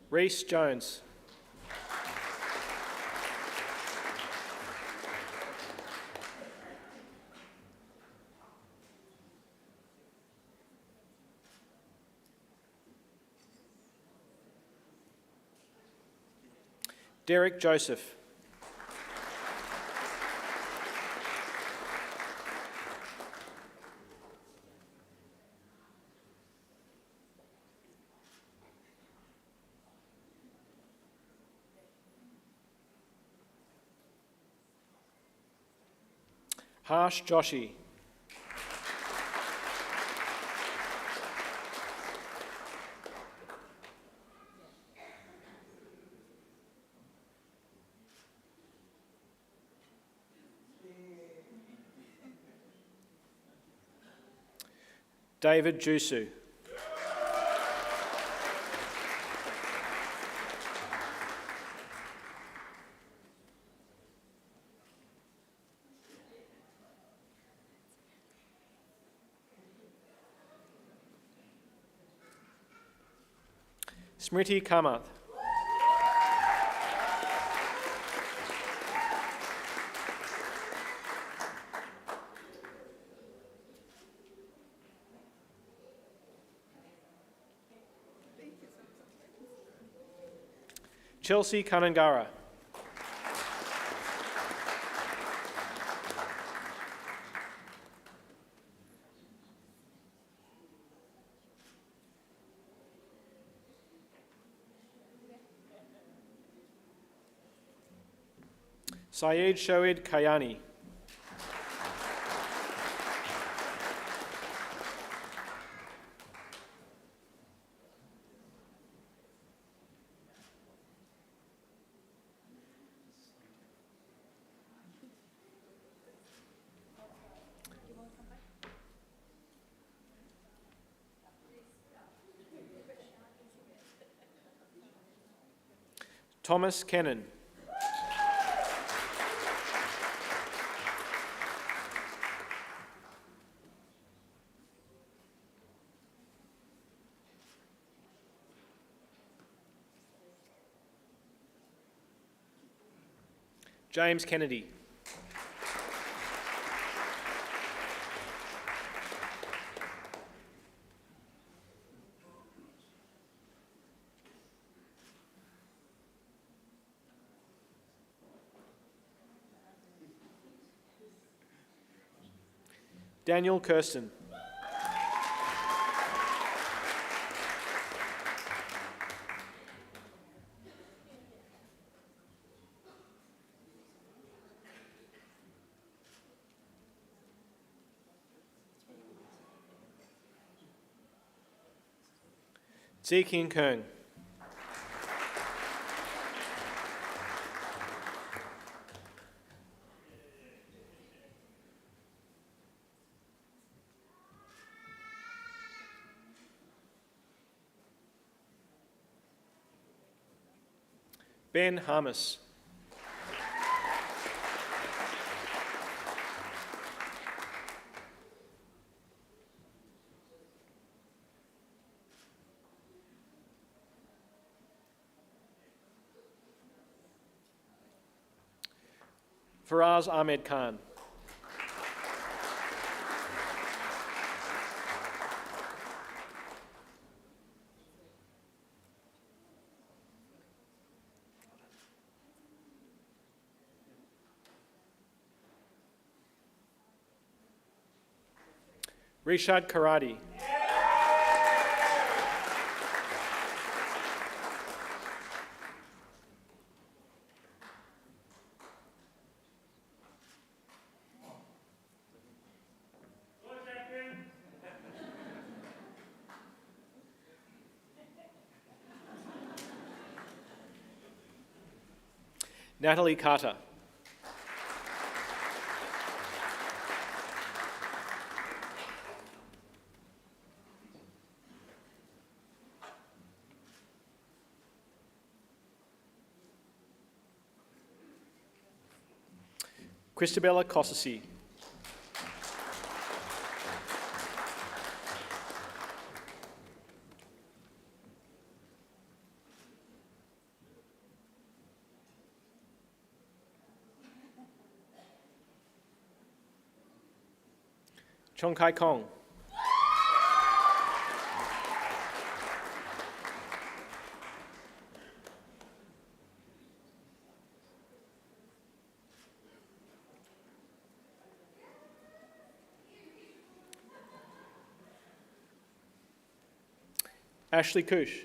H: Reese Jones. Derek Joseph. Harsh Joshi. David Jusu. Smriti Kamath. Chelsea Kanangara. Syed Shoaib Kayani. Thomas Kennan. James Kennedy. Daniel Kirsten. Zi King Kung. Ben Harmis. Faraz Ahmed Khan. Rishad Karadi. Natalie Carter. Christabella Cossasi. Chong Kai Kong. Ashley Kush.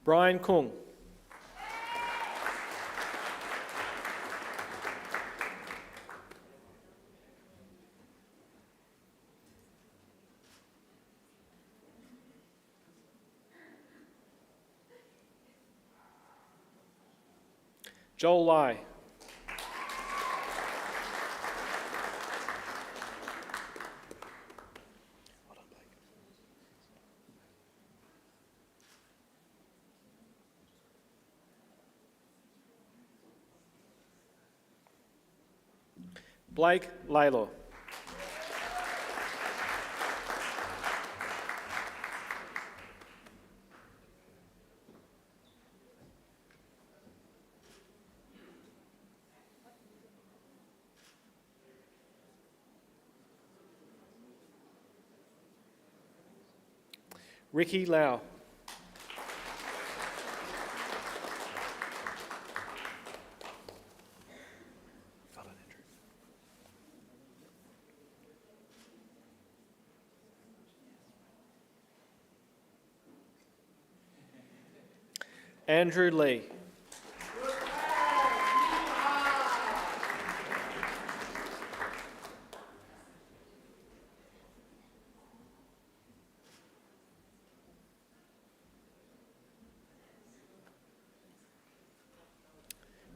H: Brian Kung. Joel Lai. Blake Lalo. Ricky Lau. Andrew Lee.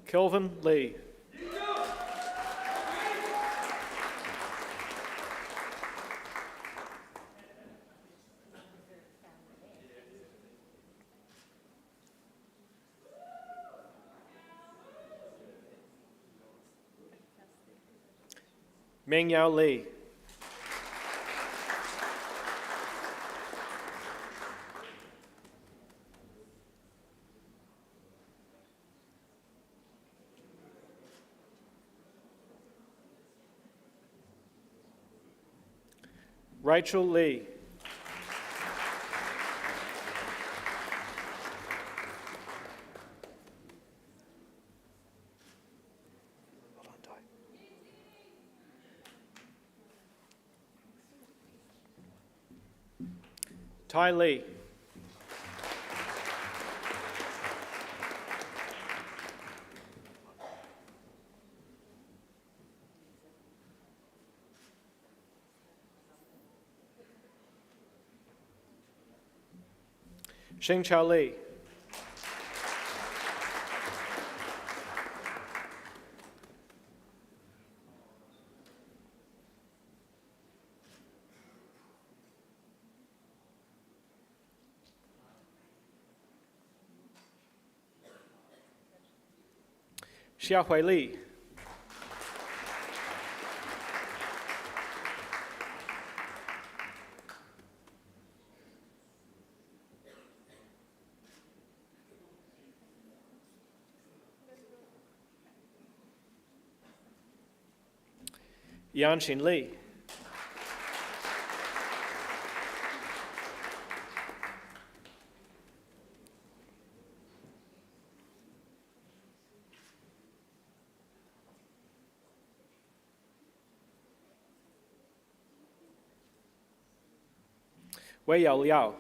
H: Kelvin Lee. Meng Yao Lee. Rachel Lee. Tai Lee. Sheng Chao Lee. Xiaohui Li. Yanxin Li. Wei Yao Liao.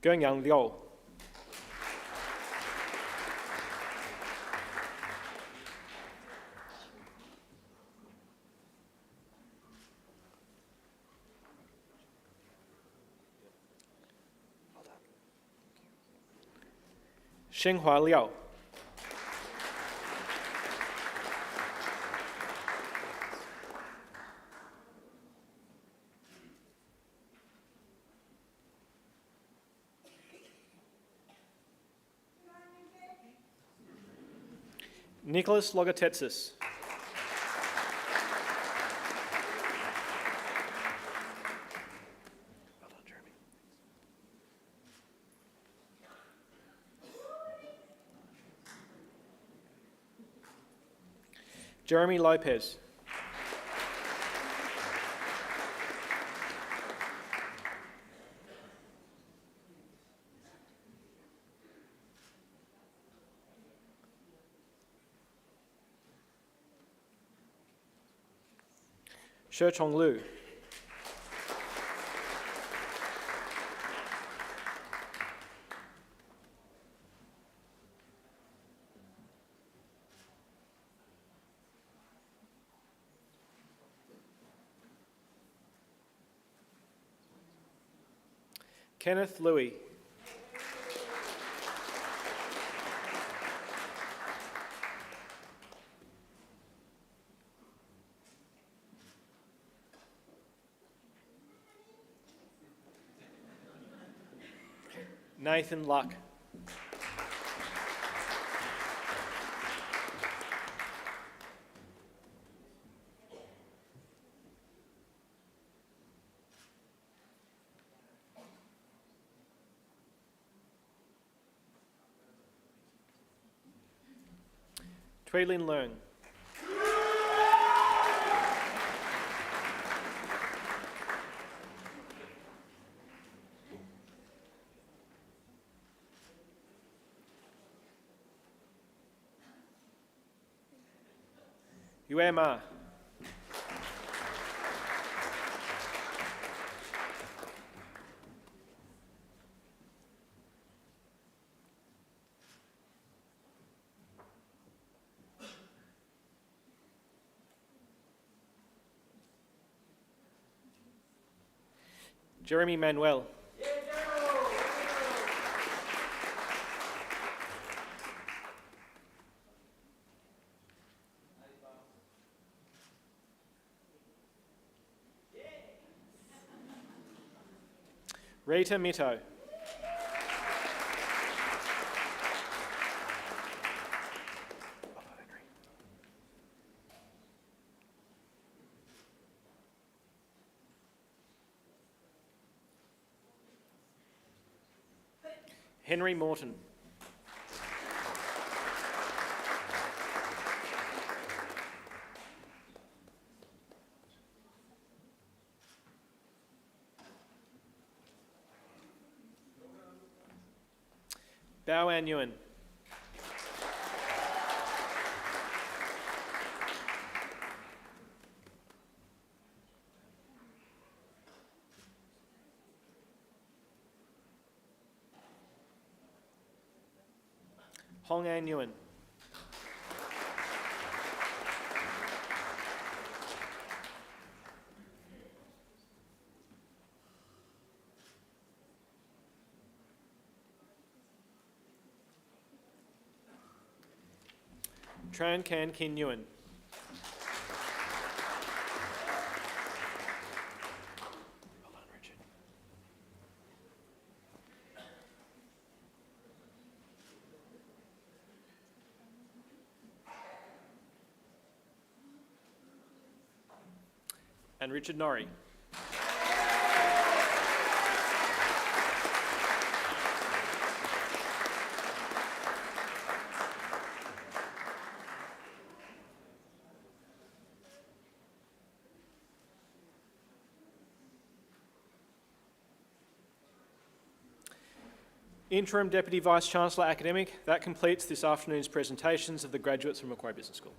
H: Guangyang Liu. Shenghua Liao. Nicholas Logotetsis. Jeremy Lopez. Shechong Lu. Kenneth Louis. Nathan Luck. Tui Lin Leung. Yue Ma. Jeremy Manuel. Rita Mito. Henry Morton. Bao An Nguyen. Hong An Nguyen. Tran Can Kin Nguyen. Well done, Richard. And Richard Norrie. Interim Deputy Vice-Chancellor Academic, that completes this afternoon's presentations of the graduates from Macquarie Business School.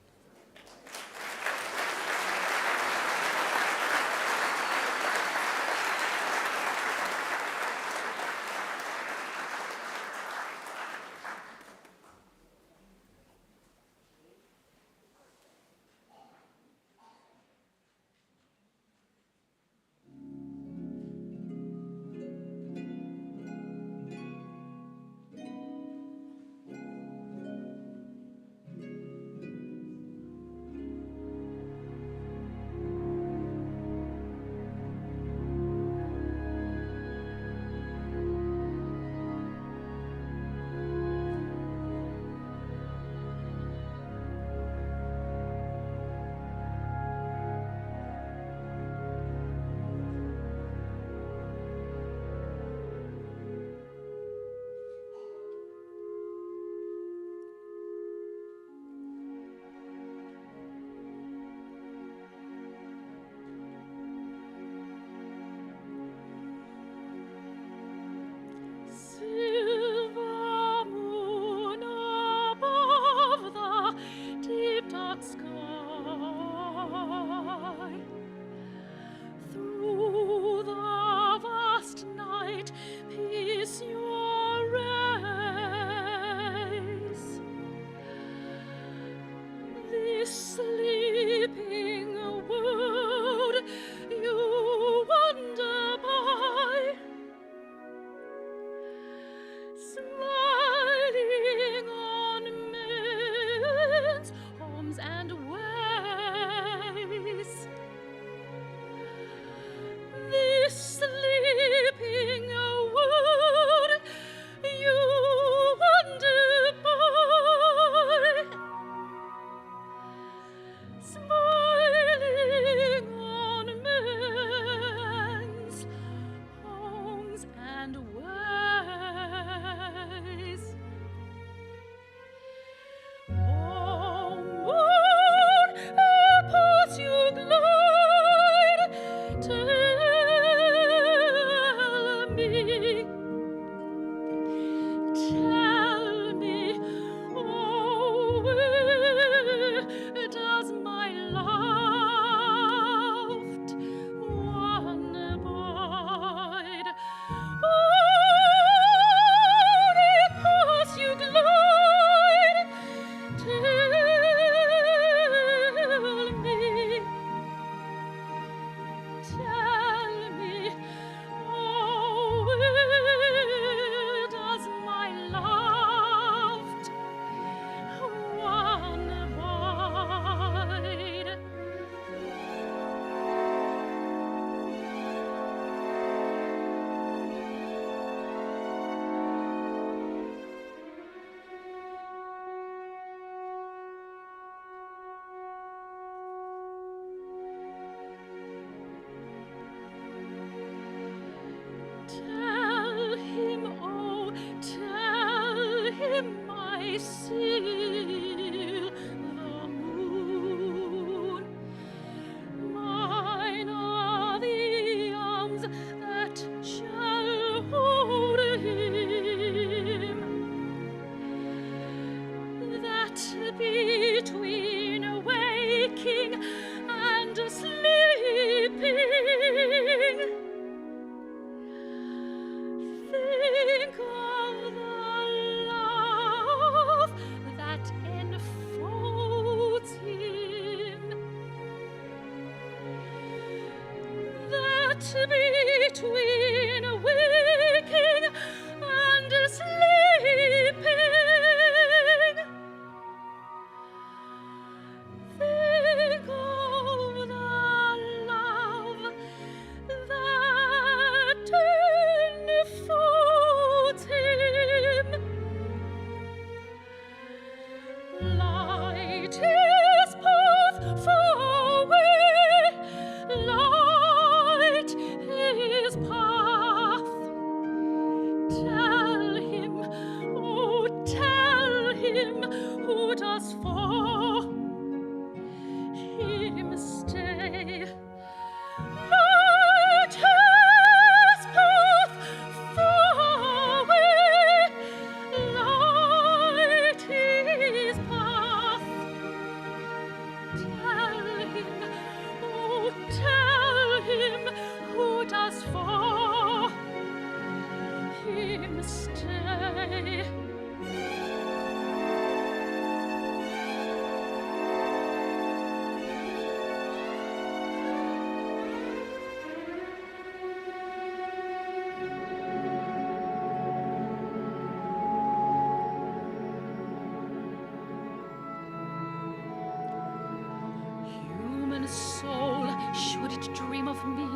I: between waking and sleeping, think of the love that enfolds him. Light his path far away, light his path. Tell him, oh, tell him who does for him stay. Light his path far away, light his path. Tell him, oh, tell him who does for him stay. Human soul, should it dream of me,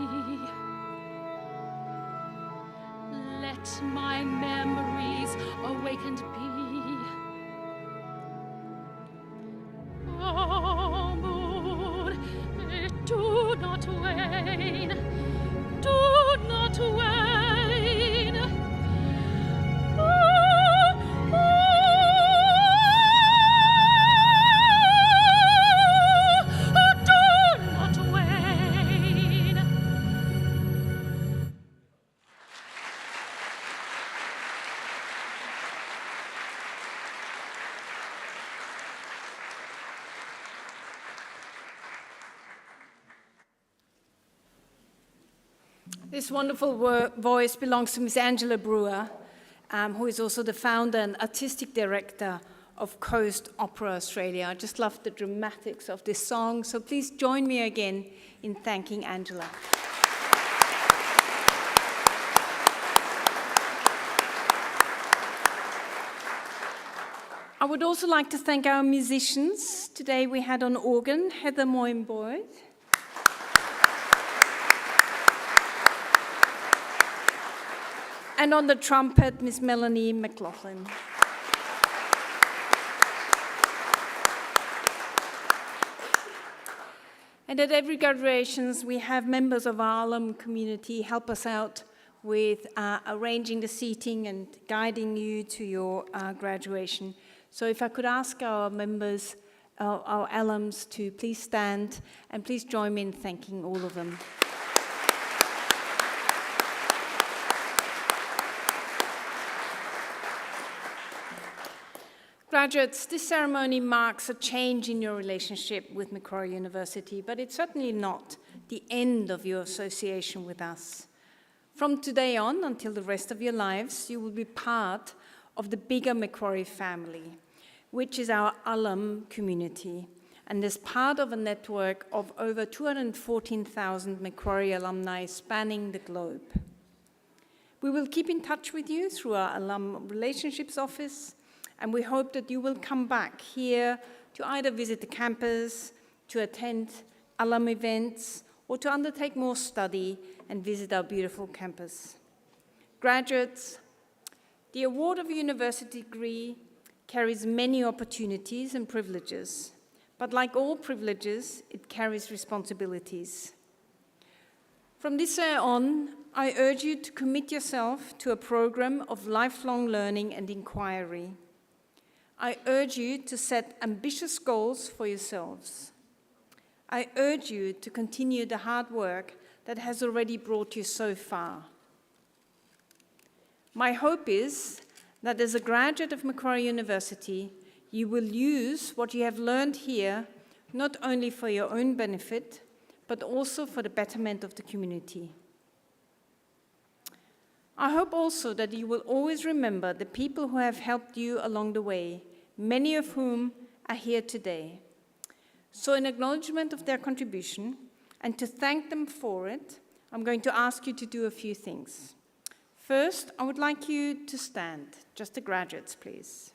I: let my memories awakened be. Oh, moon, do not wane, do not wane. Oh, do not wane.
D: This wonderful voice belongs to Miss Angela Brewer, who is also the founder and artistic director of Coast Opera Australia. I just love the dramatics of this song, so please join me again in thanking Angela. I would also like to thank our musicians. Today we had on organ Heather Moyne-Boyd, and on the trumpet, Miss Melanie McLaughlin. And at every graduations, we have members of our alum community help us out with arranging the seating and guiding you to your graduation. So if I could ask our members, our alums, to please stand and please join me in thanking all of them. Graduates, this ceremony marks a change in your relationship with Macquarie University, but it's certainly not the end of your association with us. From today on, until the rest of your lives, you will be part of the bigger Macquarie family, which is our alum community, and is part of a network of over 214,000 Macquarie alumni spanning the globe. We will keep in touch with you through our Alum Relationships Office, and we hope that you will come back here to either visit the campus, to attend alum events, or to undertake more study and visit our beautiful campus. Graduates, the award of a university degree carries many opportunities and privileges, but like all privileges, it carries responsibilities. From this year on, I urge you to commit yourself to a program of lifelong learning and inquiry. I urge you to set ambitious goals for yourselves. I urge you to continue the hard work that has already brought you so far. My hope is that as a graduate of Macquarie University, you will use what you have learned here not only for your own benefit, but also for the betterment of the community. I hope also that you will always remember the people who have helped you along the way, many of whom are here today. So in acknowledgement of their contribution, and to thank them for it, I'm going to ask you to do a few things. First, I would like you to stand, just the graduates, please.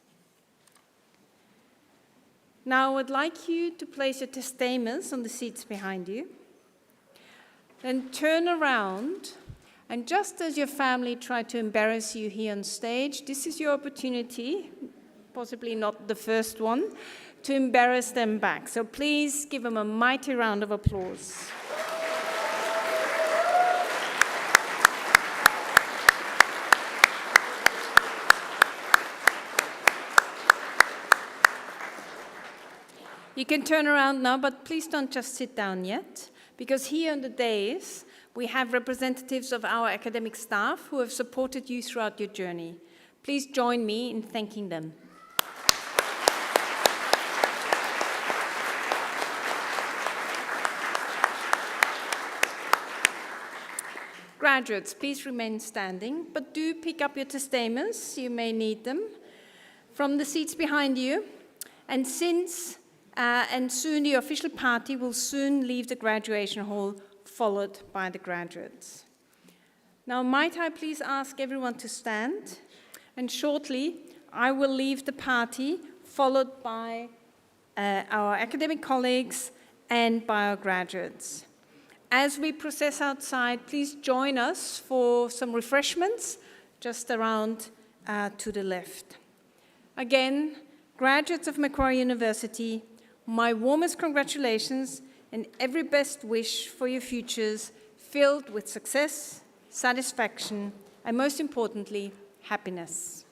D: Now, I would like you to place your testaments on the seats behind you. Then turn around, and just as your family tried to embarrass you here on stage, this is your opportunity, possibly not the first one, to embarrass them back. So please give them a mighty round of applause. You can turn around now, but please don't just sit down yet, because here on the dais, we have representatives of our academic staff who have supported you throughout your journey. Please join me in thanking them. Graduates, please remain standing, but do pick up your testaments, you may need them, from the seats behind you. And soon the official party will soon leave the graduation hall, followed by the graduates. Now, might I please ask everyone to stand? And shortly, I will leave the party, followed by our academic colleagues and by our graduates. As we process outside, please join us for some refreshments just around to the left. Again, graduates of Macquarie University, my warmest congratulations and every best wish for your futures filled with success, satisfaction, and most importantly, happiness.